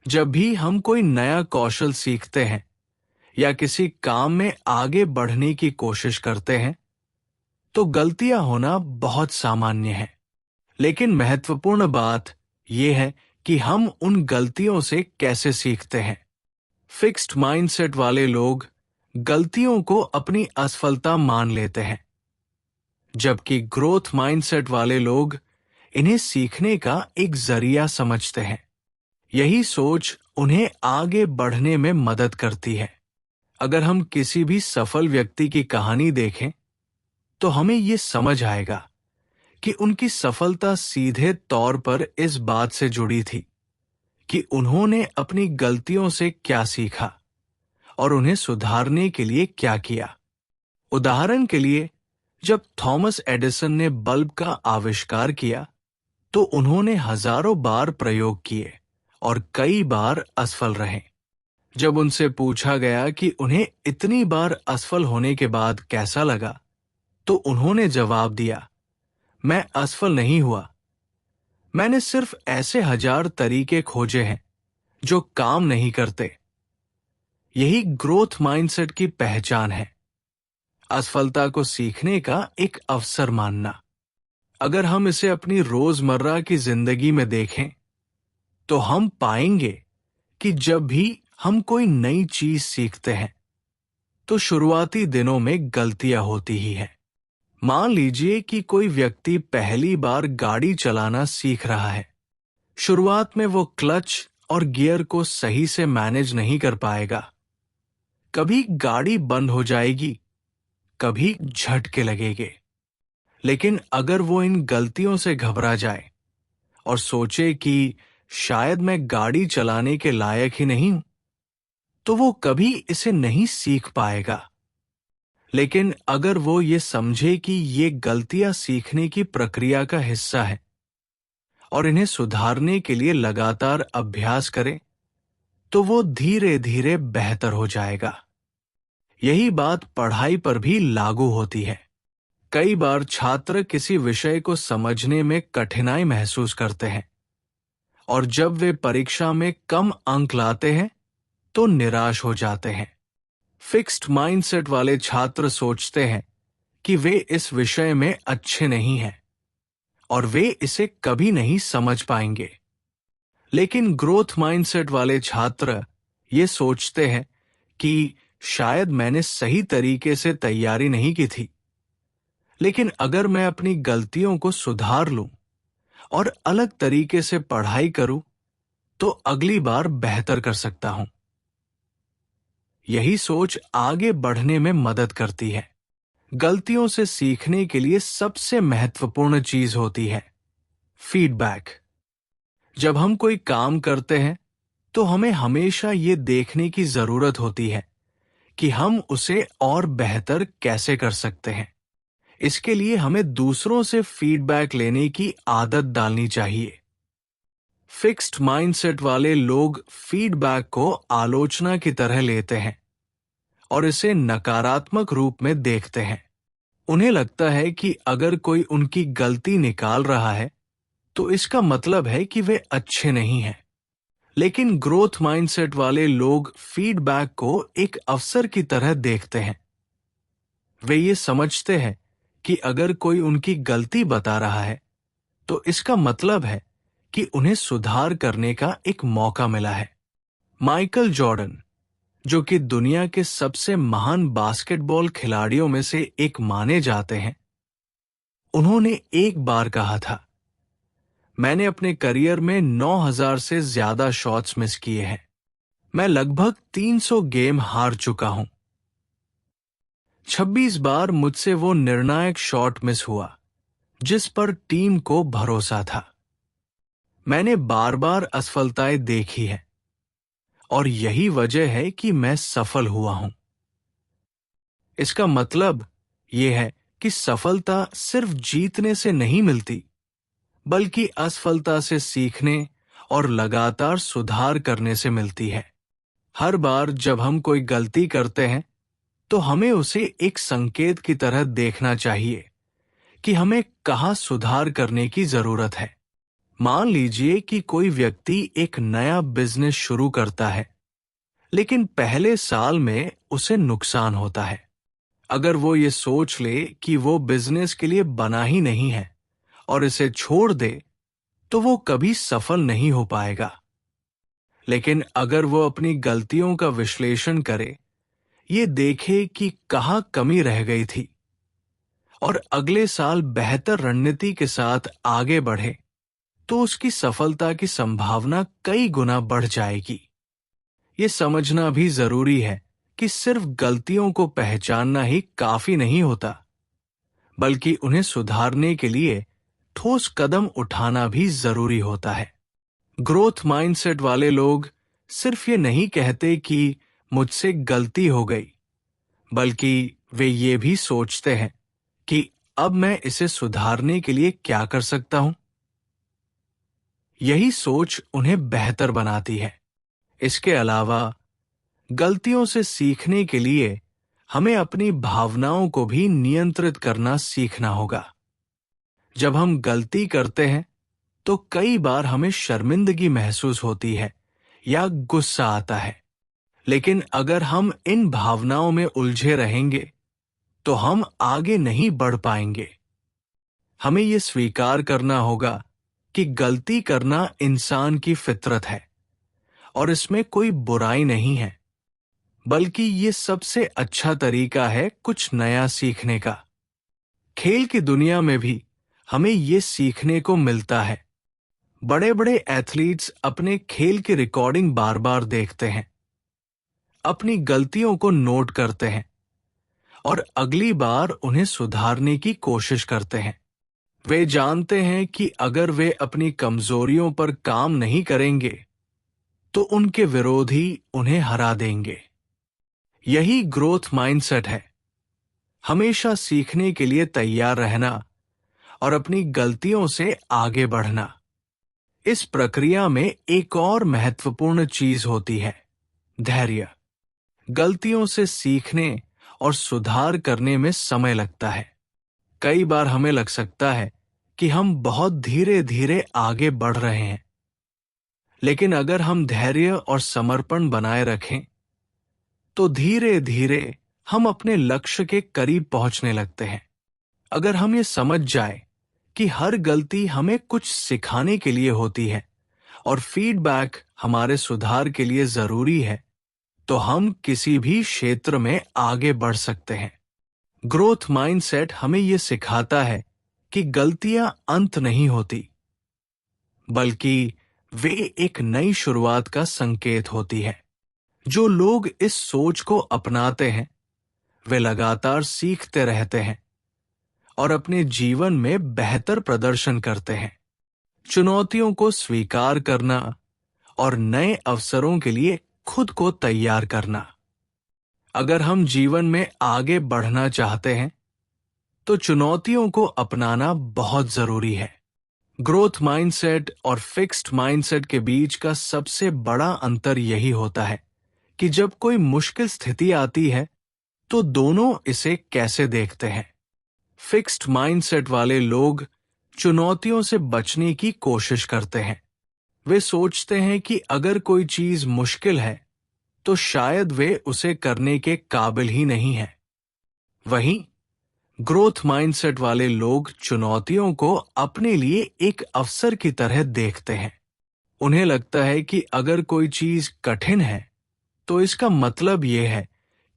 जब भी हम कोई नया कौशल सीखते हैं या किसी काम में आगे बढ़ने की कोशिश करते हैं तो गलतियां होना बहुत सामान्य है। लेकिन महत्वपूर्ण बात यह है कि हम उन गलतियों से कैसे सीखते हैं। फिक्स्ड माइंडसेट वाले लोग गलतियों को अपनी असफलता मान लेते हैं, जबकि ग्रोथ माइंडसेट वाले लोग इन्हें सीखने का एक जरिया समझते हैं। यही सोच उन्हें आगे बढ़ने में मदद करती है। अगर हम किसी भी सफल व्यक्ति की कहानी देखें तो हमें ये समझ आएगा कि उनकी सफलता सीधे तौर पर इस बात से जुड़ी थी कि उन्होंने अपनी गलतियों से क्या सीखा और उन्हें सुधारने के लिए क्या किया। उदाहरण के लिए, जब थॉमस एडिसन ने बल्ब का आविष्कार किया तो उन्होंने हजारों बार प्रयोग किए और कई बार असफल रहे। जब उनसे पूछा गया कि उन्हें इतनी बार असफल होने के बाद कैसा लगा तो उन्होंने जवाब दिया, मैं असफल नहीं हुआ। मैंने सिर्फ ऐसे 1000 तरीके खोजे हैं जो काम नहीं करते। यही ग्रोथ माइंडसेट की पहचान है। असफलता को सीखने का एक अवसर मानना। अगर हम इसे अपनी रोजमर्रा की जिंदगी में देखें तो हम पाएंगे कि जब भी हम कोई नई चीज सीखते हैं तो शुरुआती दिनों में गलतियां होती ही हैं। मान लीजिए कि कोई व्यक्ति पहली बार गाड़ी चलाना सीख रहा है। शुरुआत में वो क्लच और गियर को सही से मैनेज नहीं कर पाएगा। कभी गाड़ी बंद हो जाएगी, कभी झटके लगेंगे। लेकिन अगर वो इन गलतियों से घबरा जाए और सोचे कि शायद मैं गाड़ी चलाने के लायक ही नहीं हूं, तो वो कभी इसे नहीं सीख पाएगा। लेकिन अगर वो ये समझे कि ये गलतियां सीखने की प्रक्रिया का हिस्सा है और इन्हें सुधारने के लिए लगातार अभ्यास करे, तो वो धीरे धीरे बेहतर हो जाएगा। यही बात पढ़ाई पर भी लागू होती है। कई बार छात्र किसी विषय को समझने में कठिनाई महसूस करते हैं और जब वे परीक्षा में कम अंक लाते हैं तो निराश हो जाते हैं। फिक्स्ड माइंडसेट वाले छात्र सोचते हैं कि वे इस विषय में अच्छे नहीं हैं और वे इसे कभी नहीं समझ पाएंगे। लेकिन ग्रोथ माइंडसेट वाले छात्र ये सोचते हैं कि शायद मैंने सही तरीके से तैयारी नहीं की थी, लेकिन अगर मैं अपनी गलतियों को सुधार लूं और अलग तरीके से पढ़ाई करूं, तो अगली बार बेहतर कर सकता हूं। यही सोच आगे बढ़ने में मदद करती है। गलतियों से सीखने के लिए सबसे महत्वपूर्ण चीज होती है फीडबैक। जब हम कोई काम करते हैं तो हमें हमेशा ये देखने की जरूरत होती है कि हम उसे और बेहतर कैसे कर सकते हैं। इसके लिए हमें दूसरों से फीडबैक लेने की आदत डालनी चाहिए। फिक्स्ड माइंडसेट वाले लोग फीडबैक को आलोचना की तरह लेते हैं और इसे नकारात्मक रूप में देखते हैं। उन्हें लगता है कि अगर कोई उनकी गलती निकाल रहा है तो इसका मतलब है कि वे अच्छे नहीं हैं। लेकिन ग्रोथ माइंडसेट वाले लोग फीडबैक को एक अवसर की तरह देखते हैं। वे ये समझते हैं कि अगर कोई उनकी गलती बता रहा है तो इसका मतलब है कि उन्हें सुधार करने का एक मौका मिला है। माइकल जॉर्डन, जो कि दुनिया के सबसे महान बास्केटबॉल खिलाड़ियों में से एक माने जाते हैं, उन्होंने एक बार कहा था, मैंने अपने करियर में 9000 से ज्यादा शॉट्स मिस किए हैं। मैं लगभग 300 गेम हार चुका हूं। 26 बार मुझसे वो निर्णायक शॉट मिस हुआ जिस पर टीम को भरोसा था। मैंने बार बार असफलताएं देखी है और यही वजह है कि मैं सफल हुआ हूं। इसका मतलब यह है कि सफलता सिर्फ जीतने से नहीं मिलती, बल्कि असफलता से सीखने और लगातार सुधार करने से मिलती है। हर बार जब हम कोई गलती करते हैं तो हमें उसे एक संकेत की तरह देखना चाहिए कि हमें कहाँ सुधार करने की जरूरत है। मान लीजिए कि कोई व्यक्ति एक नया बिजनेस शुरू करता है, लेकिन पहले साल में उसे नुकसान होता है। अगर वो ये सोच ले कि वो बिजनेस के लिए बना ही नहीं है और इसे छोड़ दे, तो वो कभी सफल नहीं हो पाएगा। लेकिन अगर वो अपनी गलतियों का विश्लेषण करे, ये देखे कि कहाँ कमी रह गई थी और अगले साल बेहतर रणनीति के साथ आगे बढ़े, तो उसकी सफलता की संभावना कई गुना बढ़ जाएगी। ये समझना भी जरूरी है कि सिर्फ गलतियों को पहचानना ही काफी नहीं होता, बल्कि उन्हें सुधारने के लिए ठोस कदम उठाना भी जरूरी होता है। ग्रोथ माइंडसेट वाले लोग सिर्फ ये नहीं कहते कि मुझसे गलती हो गई, बल्कि वे ये भी सोचते हैं कि अब मैं इसे सुधारने के लिए क्या कर सकता हूं। यही सोच उन्हें बेहतर बनाती है। इसके अलावा गलतियों से सीखने के लिए हमें अपनी भावनाओं को भी नियंत्रित करना सीखना होगा। जब हम गलती करते हैं तो कई बार हमें शर्मिंदगी महसूस होती है या गुस्सा आता है, लेकिन अगर हम इन भावनाओं में उलझे रहेंगे तो हम आगे नहीं बढ़ पाएंगे। हमें ये स्वीकार करना होगा कि गलती करना इंसान की फितरत है और इसमें कोई बुराई नहीं है, बल्कि ये सबसे अच्छा तरीका है कुछ नया सीखने का। खेल की दुनिया में भी हमें ये सीखने को मिलता है। बड़े बड़े एथलीट्स अपने खेल की रिकॉर्डिंग बार बार देखते हैं, अपनी गलतियों को नोट करते हैं और अगली बार उन्हें सुधारने की कोशिश करते हैं। वे जानते हैं कि अगर वे अपनी कमजोरियों पर काम नहीं करेंगे तो उनके विरोधी उन्हें हरा देंगे। यही ग्रोथ माइंडसेट है, हमेशा सीखने के लिए तैयार रहना और अपनी गलतियों से आगे बढ़ना। इस प्रक्रिया में एक और महत्वपूर्ण चीज होती है, धैर्य। गलतियों से सीखने और सुधार करने में समय लगता है। कई बार हमें लग सकता है कि हम बहुत धीरे धीरे आगे बढ़ रहे हैं, लेकिन अगर हम धैर्य और समर्पण बनाए रखें तो धीरे धीरे हम अपने लक्ष्य के करीब पहुंचने लगते हैं। अगर हम ये समझ जाए कि हर गलती हमें कुछ सिखाने के लिए होती है और फीडबैक हमारे सुधार के लिए जरूरी है, तो हम किसी भी क्षेत्र में आगे बढ़ सकते हैं। ग्रोथ माइंडसेट हमें यह सिखाता है कि गलतियां अंत नहीं होती, बल्कि वे एक नई शुरुआत का संकेत होती है। जो लोग इस सोच को अपनाते हैं वे लगातार सीखते रहते हैं और अपने जीवन में बेहतर प्रदर्शन करते हैं। चुनौतियों को स्वीकार करना और नए अवसरों के लिए खुद को तैयार करना। अगर हम जीवन में आगे बढ़ना चाहते हैं तो चुनौतियों को अपनाना बहुत जरूरी है। ग्रोथ माइंडसेट और फिक्स्ड माइंडसेट के बीच का सबसे बड़ा अंतर यही होता है कि जब कोई मुश्किल स्थिति आती है तो दोनों इसे कैसे देखते हैं। फिक्स्ड माइंडसेट वाले लोग चुनौतियों से बचने की कोशिश करते हैं। वे सोचते हैं कि अगर कोई चीज मुश्किल है तो शायद वे उसे करने के काबिल ही नहीं हैं। वहीं ग्रोथ माइंडसेट वाले लोग चुनौतियों को अपने लिए एक अवसर की तरह देखते हैं। उन्हें लगता है कि अगर कोई चीज कठिन है तो इसका मतलब यह है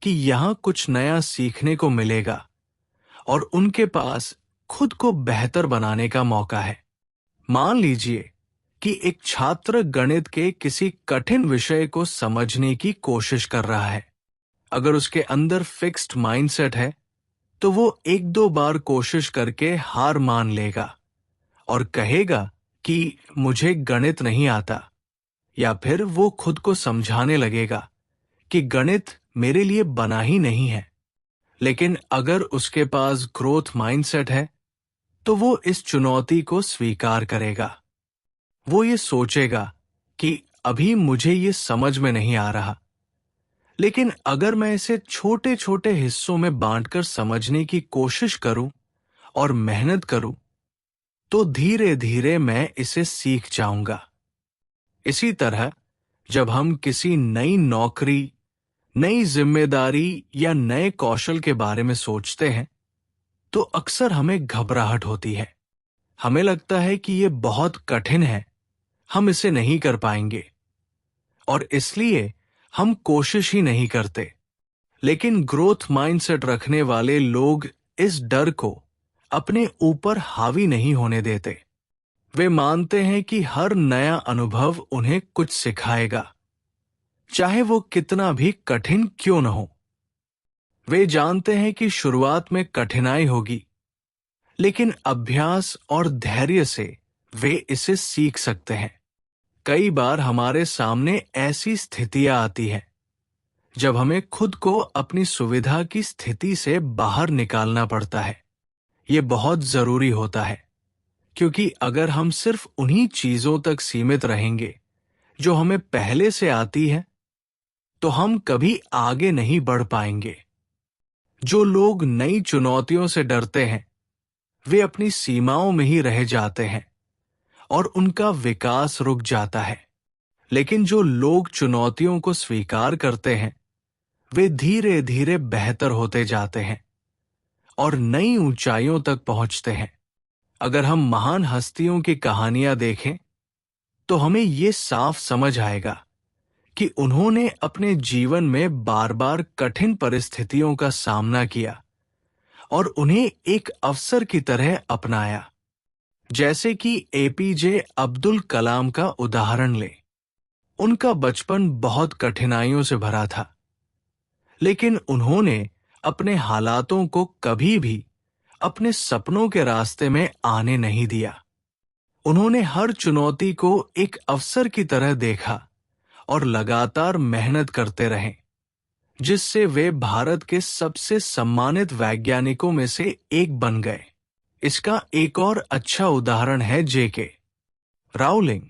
कि यहां कुछ नया सीखने को मिलेगा और उनके पास खुद को बेहतर बनाने का मौका है। मान लीजिए कि एक छात्र गणित के किसी कठिन विषय को समझने की कोशिश कर रहा है। अगर उसके अंदर फिक्स्ड माइंडसेट है तो वो एक दो बार कोशिश करके हार मान लेगा और कहेगा कि मुझे गणित नहीं आता, या फिर वो खुद को समझाने लगेगा कि गणित मेरे लिए बना ही नहीं है। लेकिन अगर उसके पास ग्रोथ माइंडसेट है तो वो इस चुनौती को स्वीकार करेगा। वो ये सोचेगा कि अभी मुझे ये समझ में नहीं आ रहा, लेकिन अगर मैं इसे छोटे छोटे हिस्सों में बांटकर समझने की कोशिश करूं और मेहनत करूं तो धीरे धीरे मैं इसे सीख जाऊंगा। इसी तरह जब हम किसी नई नौकरी, नई जिम्मेदारी या नए कौशल के बारे में सोचते हैं तो अक्सर हमें घबराहट होती है। हमें लगता है कि यह बहुत कठिन है, हम इसे नहीं कर पाएंगे और इसलिए हम कोशिश ही नहीं करते। लेकिन ग्रोथ माइंडसेट रखने वाले लोग इस डर को अपने ऊपर हावी नहीं होने देते। वे मानते हैं कि हर नया अनुभव उन्हें कुछ सिखाएगा, चाहे वो कितना भी कठिन क्यों न हो। वे जानते हैं कि शुरुआत में कठिनाई होगी, लेकिन अभ्यास और धैर्य से वे इसे सीख सकते हैं। कई बार हमारे सामने ऐसी स्थितियां आती हैं जब हमें खुद को अपनी सुविधा की स्थिति से बाहर निकालना पड़ता है। ये बहुत जरूरी होता है, क्योंकि अगर हम सिर्फ उन्हीं चीजों तक सीमित रहेंगे जो हमें पहले से आती है तो हम कभी आगे नहीं बढ़ पाएंगे। जो लोग नई चुनौतियों से डरते हैं वे अपनी सीमाओं में ही रह जाते हैं और उनका विकास रुक जाता है। लेकिन जो लोग चुनौतियों को स्वीकार करते हैं वे धीरे धीरे बेहतर होते जाते हैं और नई ऊंचाइयों तक पहुंचते हैं। अगर हम महान हस्तियों की कहानियां देखें तो हमें ये साफ समझ आएगा कि उन्होंने अपने जीवन में बार बार कठिन परिस्थितियों का सामना किया और उन्हें एक अवसर की तरह अपनाया। जैसे कि एपीजे अब्दुल कलाम का उदाहरण लें। उनका बचपन बहुत कठिनाइयों से भरा था, लेकिन उन्होंने अपने हालातों को कभी भी अपने सपनों के रास्ते में आने नहीं दिया। उन्होंने हर चुनौती को एक अवसर की तरह देखा और लगातार मेहनत करते रहे, जिससे वे भारत के सबसे सम्मानित वैज्ञानिकों में से एक बन गए। इसका एक और अच्छा उदाहरण है जेके राउलिंग,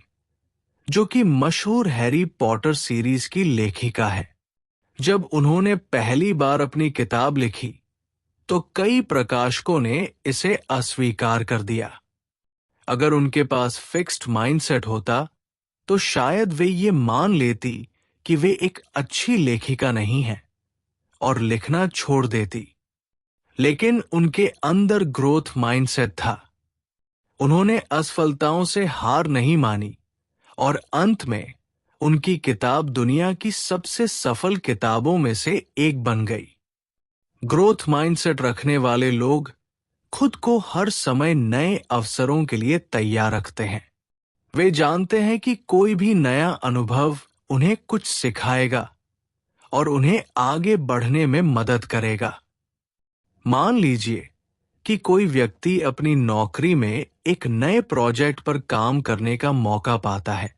जो कि मशहूर हैरी पॉटर सीरीज की लेखिका है। जब उन्होंने पहली बार अपनी किताब लिखी तो कई प्रकाशकों ने इसे अस्वीकार कर दिया। अगर उनके पास फिक्स्ड माइंडसेट होता तो शायद वे ये मान लेती कि वे एक अच्छी लेखिका नहीं है और लिखना छोड़ देती। लेकिन उनके अंदर ग्रोथ माइंडसेट था। उन्होंने असफलताओं से हार नहीं मानी और अंत में उनकी किताब दुनिया की सबसे सफल किताबों में से एक बन गई। ग्रोथ माइंडसेट रखने वाले लोग खुद को हर समय नए अवसरों के लिए तैयार रखते हैं। वे जानते हैं कि कोई भी नया अनुभव उन्हें कुछ सिखाएगा और उन्हें आगे बढ़ने में मदद करेगा। मान लीजिए कि कोई व्यक्ति अपनी नौकरी में एक नए प्रोजेक्ट पर काम करने का मौका पाता है,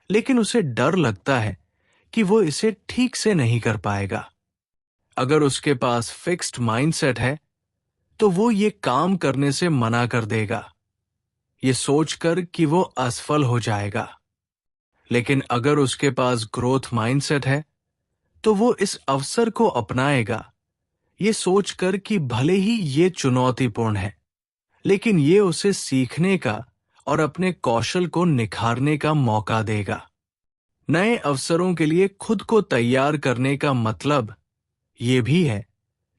लेकिन उसे डर लगता है कि वो इसे ठीक से नहीं कर पाएगा। अगर उसके पास फिक्स्ड माइंडसेट है तो वो ये काम करने से मना कर देगा, ये सोचकर कि वो असफल हो जाएगा। लेकिन अगर उसके पास ग्रोथ माइंडसेट है तो वो इस अवसर को अपनाएगा, ये सोचकर कि भले ही ये चुनौतीपूर्ण है, लेकिन ये उसे सीखने का और अपने कौशल को निखारने का मौका देगा। नए अवसरों के लिए खुद को तैयार करने का मतलब ये भी है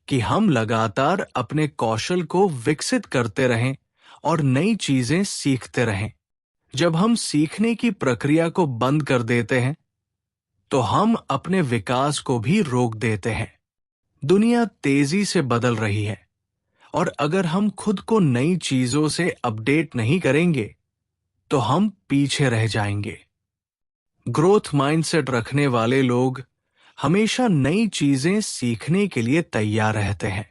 कि हम लगातार अपने कौशल को विकसित करते रहें और नई चीजें सीखते रहें। जब हम सीखने की प्रक्रिया को बंद कर देते हैं तो हम अपने विकास को भी रोक देते हैं। दुनिया तेजी से बदल रही है और अगर हम खुद को नई चीजों से अपडेट नहीं करेंगे तो हम पीछे रह जाएंगे। ग्रोथ माइंडसेट रखने वाले लोग हमेशा नई चीजें सीखने के लिए तैयार रहते हैं।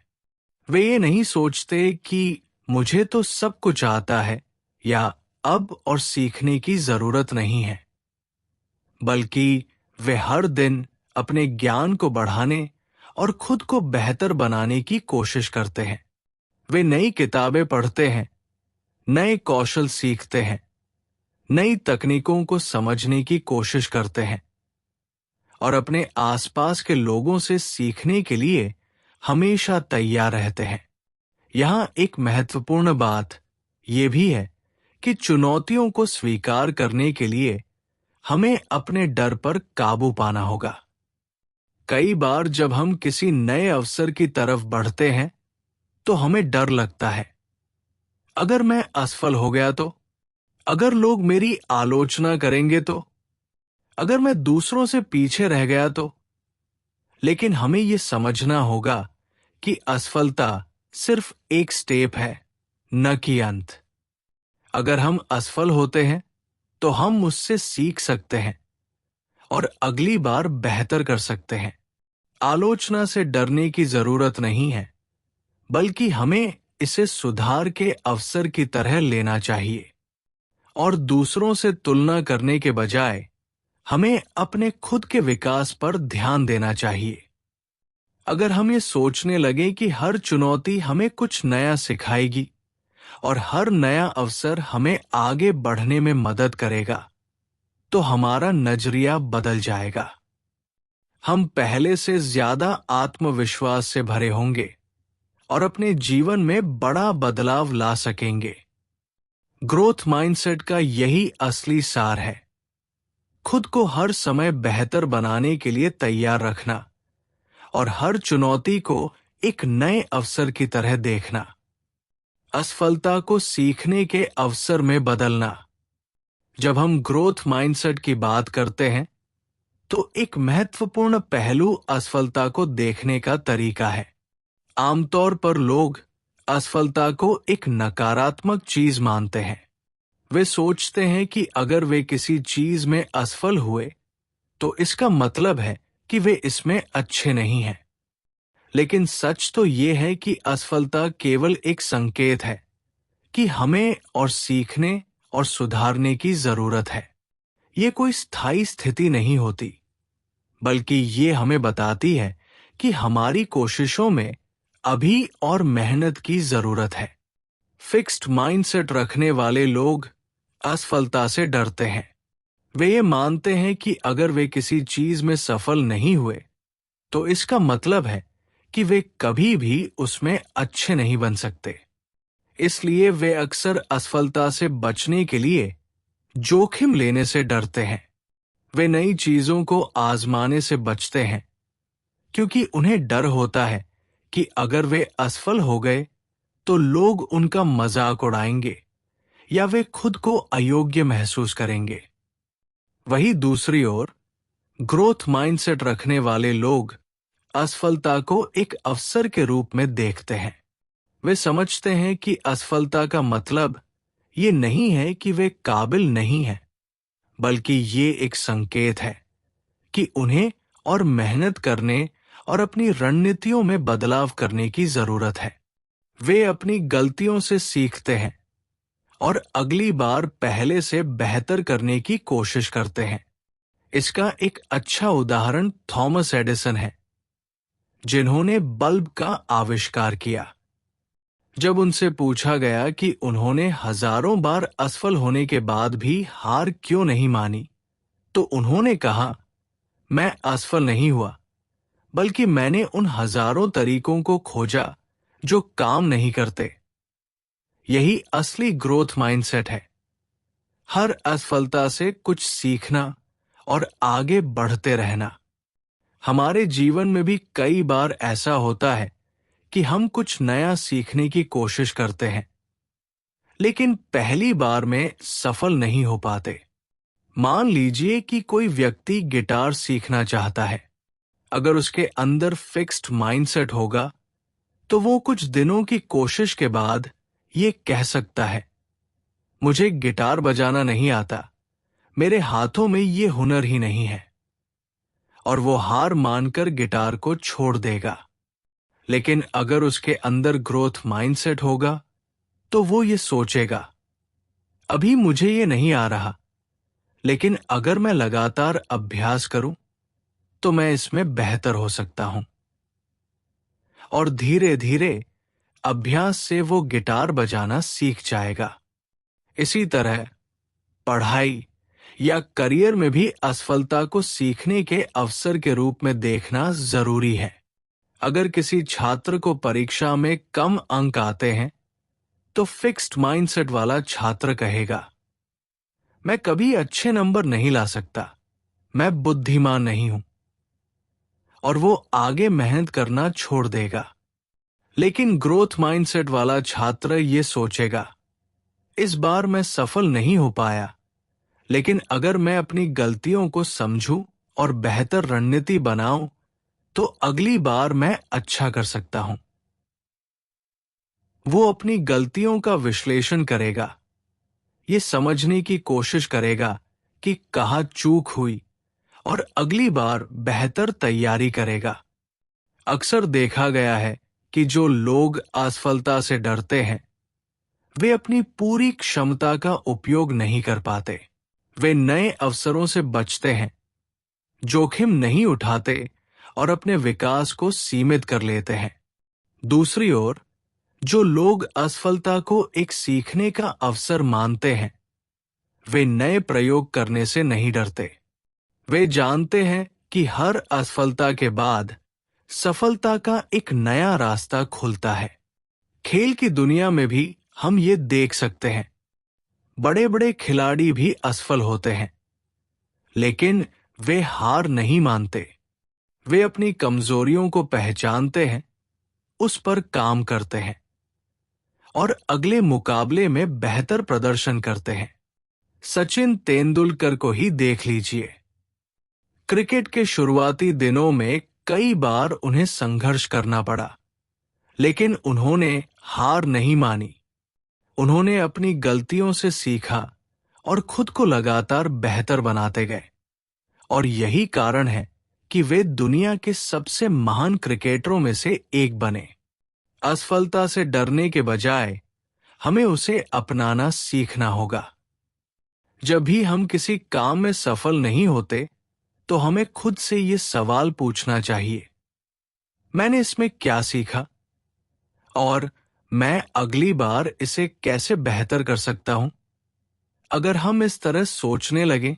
वे ये नहीं सोचते कि मुझे तो सब कुछ आता है या अब और सीखने की जरूरत नहीं है, बल्कि वे हर दिन अपने ज्ञान को बढ़ाने और खुद को बेहतर बनाने की कोशिश करते हैं। वे नई किताबें पढ़ते हैं, नए कौशल सीखते हैं, नई तकनीकों को समझने की कोशिश करते हैं और अपने आसपास के लोगों से सीखने के लिए हमेशा तैयार रहते हैं। यहाँ एक महत्वपूर्ण बात यह भी है कि चुनौतियों को स्वीकार करने के लिए हमें अपने डर पर काबू पाना होगा। कई बार जब हम किसी नए अवसर की तरफ बढ़ते हैं तो हमें डर लगता है, अगर मैं असफल हो गया तो, अगर लोग मेरी आलोचना करेंगे तो, अगर मैं दूसरों से पीछे रह गया तो। लेकिन हमें यह समझना होगा कि असफलता सिर्फ एक स्टेप है, न कि अंत। अगर हम असफल होते हैं तो हम उससे सीख सकते हैं और अगली बार बेहतर कर सकते हैं। आलोचना से डरने की जरूरत नहीं है, बल्कि हमें इसे सुधार के अवसर की तरह लेना चाहिए और दूसरों से तुलना करने के बजाय हमें अपने खुद के विकास पर ध्यान देना चाहिए। अगर हम ये सोचने लगे कि हर चुनौती हमें कुछ नया सिखाएगी और हर नया अवसर हमें आगे बढ़ने में मदद करेगा, तो हमारा नजरिया बदल जाएगा। हम पहले से ज्यादा आत्मविश्वास से भरे होंगे और अपने जीवन में बड़ा बदलाव ला सकेंगे। ग्रोथ माइंडसेट का यही असली सार है, खुद को हर समय बेहतर बनाने के लिए तैयार रखना और हर चुनौती को एक नए अवसर की तरह देखना। असफलता को सीखने के अवसर में बदलना। जब हम ग्रोथ माइंडसेट की बात करते हैं तो एक महत्वपूर्ण पहलू असफलता को देखने का तरीका है। आमतौर पर लोग असफलता को एक नकारात्मक चीज मानते हैं। वे सोचते हैं कि अगर वे किसी चीज में असफल हुए तो इसका मतलब है कि वे इसमें अच्छे नहीं हैं। लेकिन सच तो ये है कि असफलता केवल एक संकेत है कि हमें और सीखने और सुधारने की जरूरत है। ये कोई स्थायी स्थिति नहीं होती, बल्कि ये हमें बताती है कि हमारी कोशिशों में अभी और मेहनत की जरूरत है। फिक्स्ड माइंडसेट रखने वाले लोग असफलता से डरते हैं। वे ये मानते हैं कि अगर वे किसी चीज में सफल नहीं हुए तो इसका मतलब है कि वे कभी भी उसमें अच्छे नहीं बन सकते। इसलिए वे अक्सर असफलता से बचने के लिए जोखिम लेने से डरते हैं। वे नई चीजों को आजमाने से बचते हैं क्योंकि उन्हें डर होता है कि अगर वे असफल हो गए तो लोग उनका मजाक उड़ाएंगे या वे खुद को अयोग्य महसूस करेंगे। वहीं दूसरी ओर ग्रोथ माइंडसेट रखने वाले लोग असफलता को एक अवसर के रूप में देखते हैं। वे समझते हैं कि असफलता का मतलब ये नहीं है कि वे काबिल नहीं हैं, बल्कि ये एक संकेत है कि उन्हें और मेहनत करने और अपनी रणनीतियों में बदलाव करने की जरूरत है। वे अपनी गलतियों से सीखते हैं और अगली बार पहले से बेहतर करने की कोशिश करते हैं। इसका एक अच्छा उदाहरण थॉमस एडिसन है, जिन्होंने बल्ब का आविष्कार किया। जब उनसे पूछा गया कि उन्होंने हजारों बार असफल होने के बाद भी हार क्यों नहीं मानी, तो उन्होंने कहा, मैं असफल नहीं हुआ, बल्कि मैंने उन हजारों तरीकों को खोजा जो काम नहीं करते। यही असली ग्रोथ माइंडसेट है। हर असफलता से कुछ सीखना और आगे बढ़ते रहना। हमारे जीवन में भी कई बार ऐसा होता है कि हम कुछ नया सीखने की कोशिश करते हैं, लेकिन पहली बार में सफल नहीं हो पाते। मान लीजिए कि कोई व्यक्ति गिटार सीखना चाहता है। अगर उसके अंदर फिक्स्ड माइंडसेट होगा तो वो कुछ दिनों की कोशिश के बाद ये कह सकता है, मुझे गिटार बजाना नहीं आता, मेरे हाथों में ये हुनर ही नहीं है, और वो हार मानकर गिटार को छोड़ देगा। लेकिन अगर उसके अंदर ग्रोथ माइंडसेट होगा तो वो ये सोचेगा, अभी मुझे ये नहीं आ रहा, लेकिन अगर मैं लगातार अभ्यास करूं तो मैं इसमें बेहतर हो सकता हूं। और धीरे धीरे अभ्यास से वो गिटार बजाना सीख जाएगा। इसी तरह पढ़ाई या करियर में भी असफलता को सीखने के अवसर के रूप में देखना जरूरी है। अगर किसी छात्र को परीक्षा में कम अंक आते हैं तो फिक्स्ड माइंडसेट वाला छात्र कहेगा, मैं कभी अच्छे नंबर नहीं ला सकता, मैं बुद्धिमान नहीं हूं, और वो आगे मेहनत करना छोड़ देगा। लेकिन ग्रोथ माइंडसेट वाला छात्र ये सोचेगा, इस बार मैं सफल नहीं हो पाया, लेकिन अगर मैं अपनी गलतियों को समझूं और बेहतर रणनीति बनाऊं तो अगली बार मैं अच्छा कर सकता हूं। वो अपनी गलतियों का विश्लेषण करेगा, ये समझने की कोशिश करेगा कि कहाँ चूक हुई, और अगली बार बेहतर तैयारी करेगा। अक्सर देखा गया है कि जो लोग असफलता से डरते हैं वे अपनी पूरी क्षमता का उपयोग नहीं कर पाते। वे नए अवसरों से बचते हैं, जोखिम नहीं उठाते और अपने विकास को सीमित कर लेते हैं। दूसरी ओर, जो लोग असफलता को एक सीखने का अवसर मानते हैं वे नए प्रयोग करने से नहीं डरते। वे जानते हैं कि हर असफलता के बाद सफलता का एक नया रास्ता खुलता है। खेल की दुनिया में भी हम ये देख सकते हैं, बड़े बड़े खिलाड़ी भी असफल होते हैं, लेकिन वे हार नहीं मानते। वे अपनी कमजोरियों को पहचानते हैं, उस पर काम करते हैं और अगले मुकाबले में बेहतर प्रदर्शन करते हैं। सचिन तेंदुलकर को ही देख लीजिए। क्रिकेट के शुरुआती दिनों में कई बार उन्हें संघर्ष करना पड़ा, लेकिन उन्होंने हार नहीं मानी। उन्होंने अपनी गलतियों से सीखा और खुद को लगातार बेहतर बनाते गए। और यही कारण है कि वे दुनिया के सबसे महान क्रिकेटरों में से एक बने। असफलता से डरने के बजाय हमें उसे अपनाना सीखना होगा। जब भी हम किसी काम में सफल नहीं होते, तो हमें खुद से ये सवाल पूछना चाहिए, मैंने इसमें क्या सीखा और मैं अगली बार इसे कैसे बेहतर कर सकता हूं। अगर हम इस तरह सोचने लगें,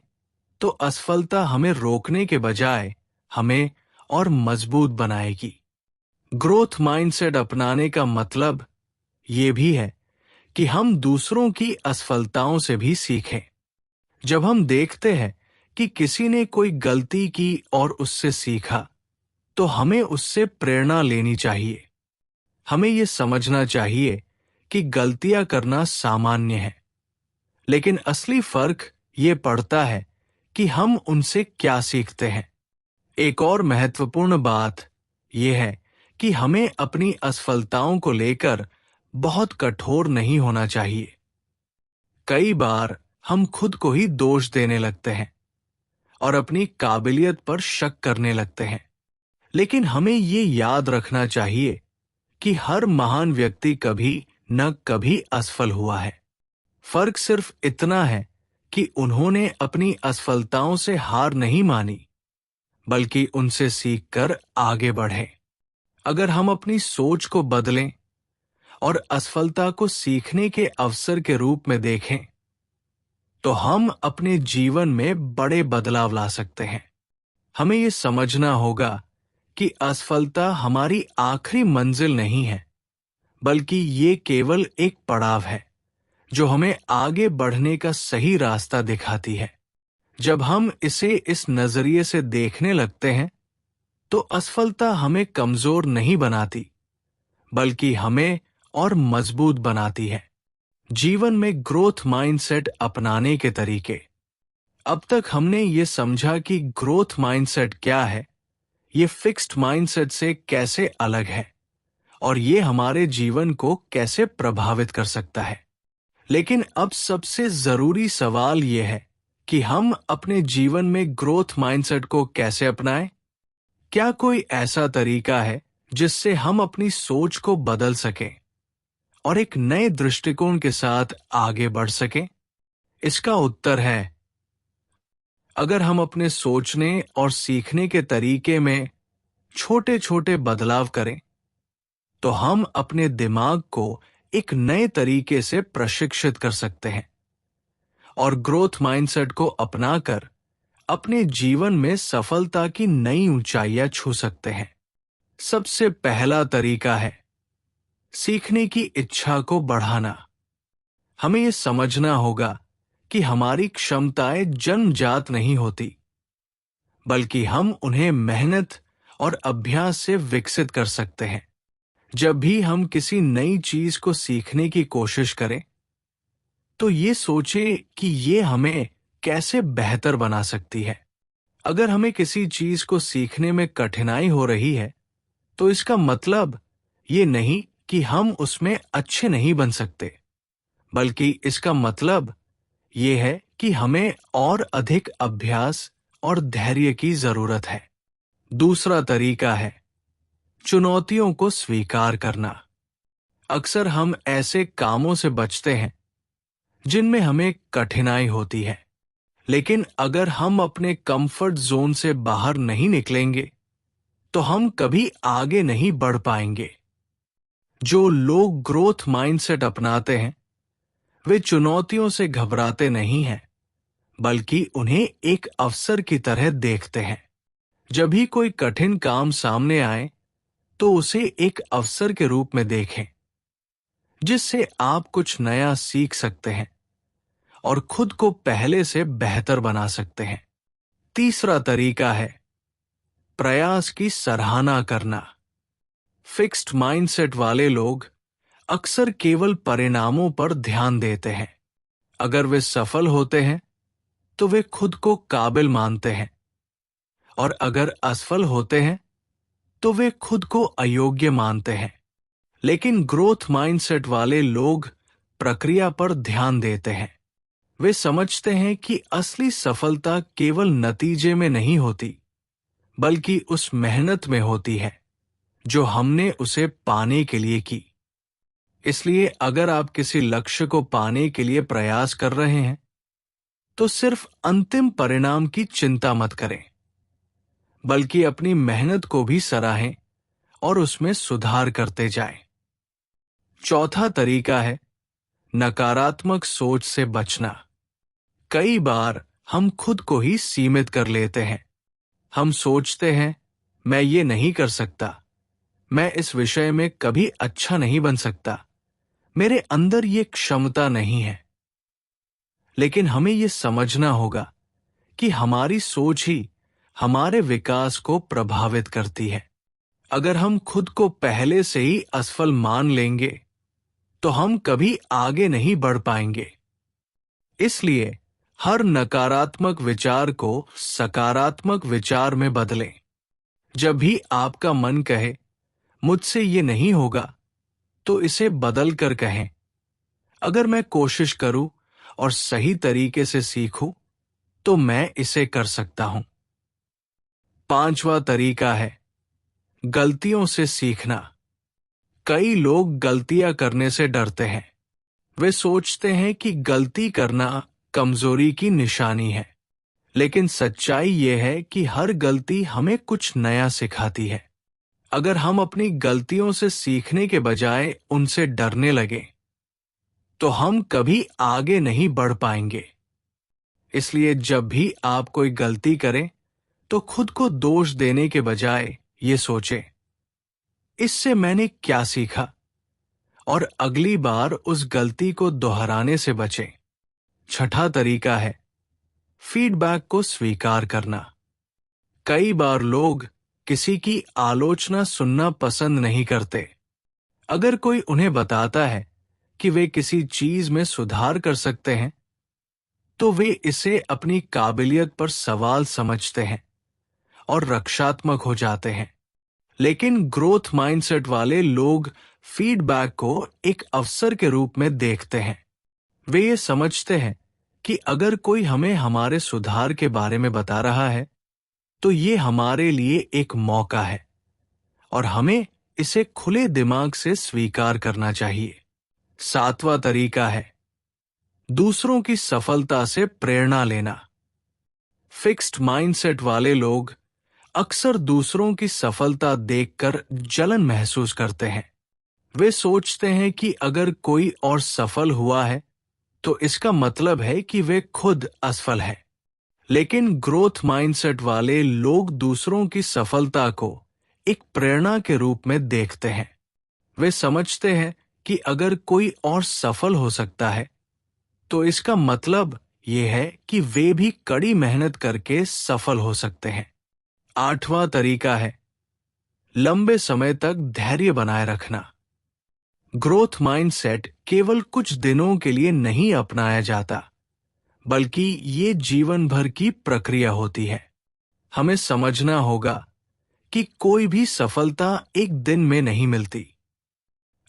तो असफलता हमें रोकने के बजाय हमें और मजबूत बनाएगी। ग्रोथ माइंडसेट अपनाने का मतलब ये भी है कि हम दूसरों की असफलताओं से भी सीखें। जब हम देखते हैं कि किसी ने कोई गलती की और उससे सीखा, तो हमें उससे प्रेरणा लेनी चाहिए। हमें ये समझना चाहिए कि गलतियां करना सामान्य है, लेकिन असली फर्क ये पड़ता है कि हम उनसे क्या सीखते हैं। एक और महत्वपूर्ण बात यह है कि हमें अपनी असफलताओं को लेकर बहुत कठोर नहीं होना चाहिए। कई बार हम खुद को ही दोष देने लगते हैं और अपनी काबिलियत पर शक करने लगते हैं। लेकिन हमें ये याद रखना चाहिए कि हर महान व्यक्ति कभी न कभी असफल हुआ है। फर्क सिर्फ इतना है कि उन्होंने अपनी असफलताओं से हार नहीं मानी, बल्कि उनसे सीखकर आगे बढ़े। अगर हम अपनी सोच को बदलें और असफलता को सीखने के अवसर के रूप में देखें, तो हम अपने जीवन में बड़े बदलाव ला सकते हैं। हमें ये समझना होगा कि असफलता हमारी आखिरी मंजिल नहीं है, बल्कि ये केवल एक पड़ाव है जो हमें आगे बढ़ने का सही रास्ता दिखाती है। जब हम इसे इस नजरिए से देखने लगते हैं, तो असफलता हमें कमजोर नहीं बनाती, बल्कि हमें और मजबूत बनाती है। जीवन में ग्रोथ माइंडसेट अपनाने के तरीके। अब तक हमने ये समझा कि ग्रोथ माइंडसेट क्या है, ये फिक्स्ड माइंडसेट से कैसे अलग है और ये हमारे जीवन को कैसे प्रभावित कर सकता है। लेकिन अब सबसे जरूरी सवाल ये है कि हम अपने जीवन में ग्रोथ माइंडसेट को कैसे अपनाएं? क्या कोई ऐसा तरीका है जिससे हम अपनी सोच को बदल सकें और एक नए दृष्टिकोण के साथ आगे बढ़ सकें? इसका उत्तर है, अगर हम अपने सोचने और सीखने के तरीके में छोटे छोटे बदलाव करें, तो हम अपने दिमाग को एक नए तरीके से प्रशिक्षित कर सकते हैं और ग्रोथ माइंडसेट को अपनाकर अपने जीवन में सफलता की नई ऊंचाइयां छू सकते हैं। सबसे पहला तरीका है सीखने की इच्छा को बढ़ाना। हमें यह समझना होगा कि हमारी क्षमताएं जन्मजात नहीं होती, बल्कि हम उन्हें मेहनत और अभ्यास से विकसित कर सकते हैं। जब भी हम किसी नई चीज को सीखने की कोशिश करें, तो ये सोचें कि ये हमें कैसे बेहतर बना सकती है। अगर हमें किसी चीज को सीखने में कठिनाई हो रही है, तो इसका मतलब ये नहीं कि हम उसमें अच्छे नहीं बन सकते, बल्कि इसका मतलब ये है कि हमें और अधिक अभ्यास और धैर्य की जरूरत है। दूसरा तरीका है चुनौतियों को स्वीकार करना। अक्सर हम ऐसे कामों से बचते हैं जिनमें हमें कठिनाई होती है, लेकिन अगर हम अपने कंफर्ट जोन से बाहर नहीं निकलेंगे, तो हम कभी आगे नहीं बढ़ पाएंगे। जो लोग ग्रोथ माइंडसेट अपनाते हैं, वे चुनौतियों से घबराते नहीं हैं, बल्कि उन्हें एक अवसर की तरह देखते हैं। जब भी कोई कठिन काम सामने आए, तो उसे एक अवसर के रूप में देखें, जिससे आप कुछ नया सीख सकते हैं और खुद को पहले से बेहतर बना सकते हैं। तीसरा तरीका है प्रयास की सराहना करना। फिक्स्ड माइंडसेट वाले लोग अक्सर केवल परिणामों पर ध्यान देते हैं। अगर वे सफल होते हैं तो वे खुद को काबिल मानते हैं, और अगर असफल होते हैं तो वे खुद को अयोग्य मानते हैं। लेकिन ग्रोथ माइंडसेट वाले लोग प्रक्रिया पर ध्यान देते हैं। वे समझते हैं कि असली सफलता केवल नतीजे में नहीं होती, बल्कि उस मेहनत में होती है जो हमने उसे पाने के लिए की। इसलिए अगर आप किसी लक्ष्य को पाने के लिए प्रयास कर रहे हैं, तो सिर्फ अंतिम परिणाम की चिंता मत करें, बल्कि अपनी मेहनत को भी सराहें और उसमें सुधार करते जाएं। चौथा तरीका है नकारात्मक सोच से बचना। कई बार हम खुद को ही सीमित कर लेते हैं। हम सोचते हैं, मैं ये नहीं कर सकता, मैं इस विषय में कभी अच्छा नहीं बन सकता, मेरे अंदर ये क्षमता नहीं है। लेकिन हमें ये समझना होगा कि हमारी सोच ही हमारे विकास को प्रभावित करती है। अगर हम खुद को पहले से ही असफल मान लेंगे, तो हम कभी आगे नहीं बढ़ पाएंगे। इसलिए हर नकारात्मक विचार को सकारात्मक विचार में बदलें। जब भी आपका मन कहे, मुझसे ये नहीं होगा, तो इसे बदल कर कहें, अगर मैं कोशिश करूं और सही तरीके से सीखूं, तो मैं इसे कर सकता हूं। पांचवा तरीका है गलतियों से सीखना। कई लोग गलतियां करने से डरते हैं। वे सोचते हैं कि गलती करना कमजोरी की निशानी है। लेकिन सच्चाई यह है कि हर गलती हमें कुछ नया सिखाती है। अगर हम अपनी गलतियों से सीखने के बजाय उनसे डरने लगे, तो हम कभी आगे नहीं बढ़ पाएंगे। इसलिए जब भी आप कोई गलती करें, तो खुद को दोष देने के बजाय ये सोचें, इससे मैंने क्या सीखा, और अगली बार उस गलती को दोहराने से बचें। छठा तरीका है फीडबैक को स्वीकार करना। कई बार लोग किसी की आलोचना सुनना पसंद नहीं करते। अगर कोई उन्हें बताता है कि वे किसी चीज में सुधार कर सकते हैं, तो वे इसे अपनी काबिलियत पर सवाल समझते हैं और रक्षात्मक हो जाते हैं। लेकिन ग्रोथ माइंडसेट वाले लोग फीडबैक को एक अवसर के रूप में देखते हैं। वे ये समझते हैं कि अगर कोई हमें हमारे सुधार के बारे में बता रहा है, तो ये हमारे लिए एक मौका है और हमें इसे खुले दिमाग से स्वीकार करना चाहिए। सातवां तरीका है दूसरों की सफलता से प्रेरणा लेना। फिक्स्ड माइंडसेट वाले लोग अक्सर दूसरों की सफलता देखकर जलन महसूस करते हैं। वे सोचते हैं कि अगर कोई और सफल हुआ है, तो इसका मतलब है कि वे खुद असफल हैं। लेकिन ग्रोथ माइंडसेट वाले लोग दूसरों की सफलता को एक प्रेरणा के रूप में देखते हैं। वे समझते हैं कि अगर कोई और सफल हो सकता है, तो इसका मतलब ये है कि वे भी कड़ी मेहनत करके सफल हो सकते हैं। आठवां तरीका है लंबे समय तक धैर्य बनाए रखना। ग्रोथ माइंडसेट केवल कुछ दिनों के लिए नहीं अपनाया जाता, बल्कि ये जीवन भर की प्रक्रिया होती है। हमें समझना होगा कि कोई भी सफलता एक दिन में नहीं मिलती।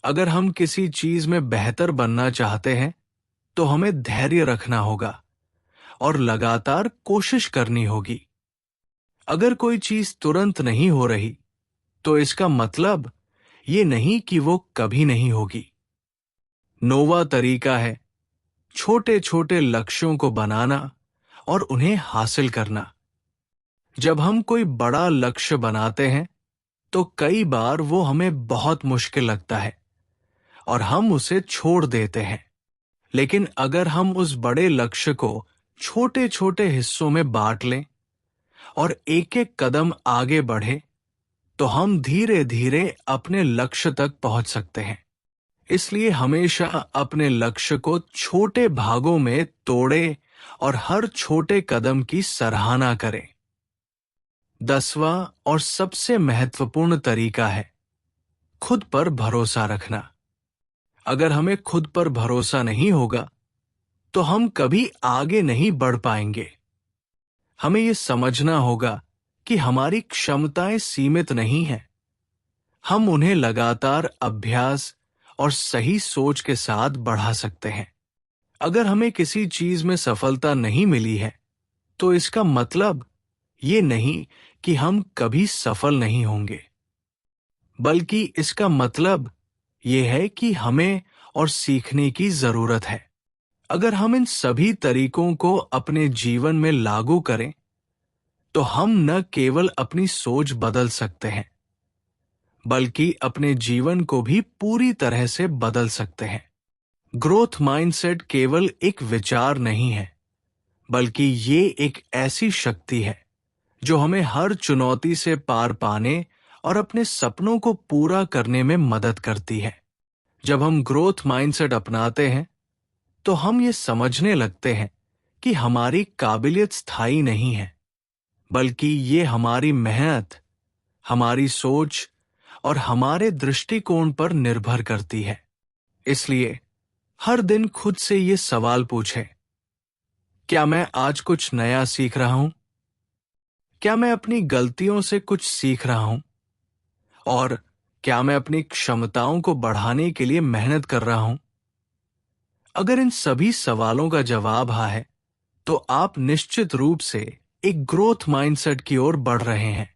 अगर हम किसी चीज में बेहतर बनना चाहते हैं, तो हमें धैर्य रखना होगा और लगातार कोशिश करनी होगी। अगर कोई चीज तुरंत नहीं हो रही, तो इसका मतलब ये नहीं कि वो कभी नहीं होगी। नौवां तरीका है छोटे छोटे लक्ष्यों को बनाना और उन्हें हासिल करना। जब हम कोई बड़ा लक्ष्य बनाते हैं, तो कई बार वो हमें बहुत मुश्किल लगता है और हम उसे छोड़ देते हैं। लेकिन अगर हम उस बड़े लक्ष्य को छोटे छोटे हिस्सों में बांट लें और एक एक कदम आगे बढ़े, तो हम धीरे धीरे अपने लक्ष्य तक पहुंच सकते हैं। इसलिए हमेशा अपने लक्ष्य को छोटे भागों में तोड़ें और हर छोटे कदम की सराहना करें। 10वां और सबसे महत्वपूर्ण तरीका है खुद पर भरोसा रखना। अगर हमें खुद पर भरोसा नहीं होगा तो हम कभी आगे नहीं बढ़ पाएंगे। हमें यह समझना होगा कि हमारी क्षमताएं सीमित नहीं हैं। हम उन्हें लगातार अभ्यास और सही सोच के साथ बढ़ा सकते हैं। अगर हमें किसी चीज में सफलता नहीं मिली है तो इसका मतलब ये नहीं कि हम कभी सफल नहीं होंगे, बल्कि इसका मतलब ये है कि हमें और सीखने की जरूरत है। अगर हम इन सभी तरीकों को अपने जीवन में लागू करें तो हम न केवल अपनी सोच बदल सकते हैं, बल्कि अपने जीवन को भी पूरी तरह से बदल सकते हैं। ग्रोथ माइंडसेट केवल एक विचार नहीं है, बल्कि ये एक ऐसी शक्ति है जो हमें हर चुनौती से पार पाने और अपने सपनों को पूरा करने में मदद करती है। जब हम ग्रोथ माइंडसेट अपनाते हैं तो हम ये समझने लगते हैं कि हमारी काबिलियत स्थायी नहीं है, बल्कि ये हमारी मेहनत, हमारी सोच और हमारे दृष्टिकोण पर निर्भर करती है। इसलिए हर दिन खुद से ये सवाल पूछें, क्या मैं आज कुछ नया सीख रहा हूं? क्या मैं अपनी गलतियों से कुछ सीख रहा हूं? और क्या मैं अपनी क्षमताओं को बढ़ाने के लिए मेहनत कर रहा हूं? अगर इन सभी सवालों का जवाब हाँ है, तो आप निश्चित रूप से एक ग्रोथ माइंडसेट की ओर बढ़ रहे हैं।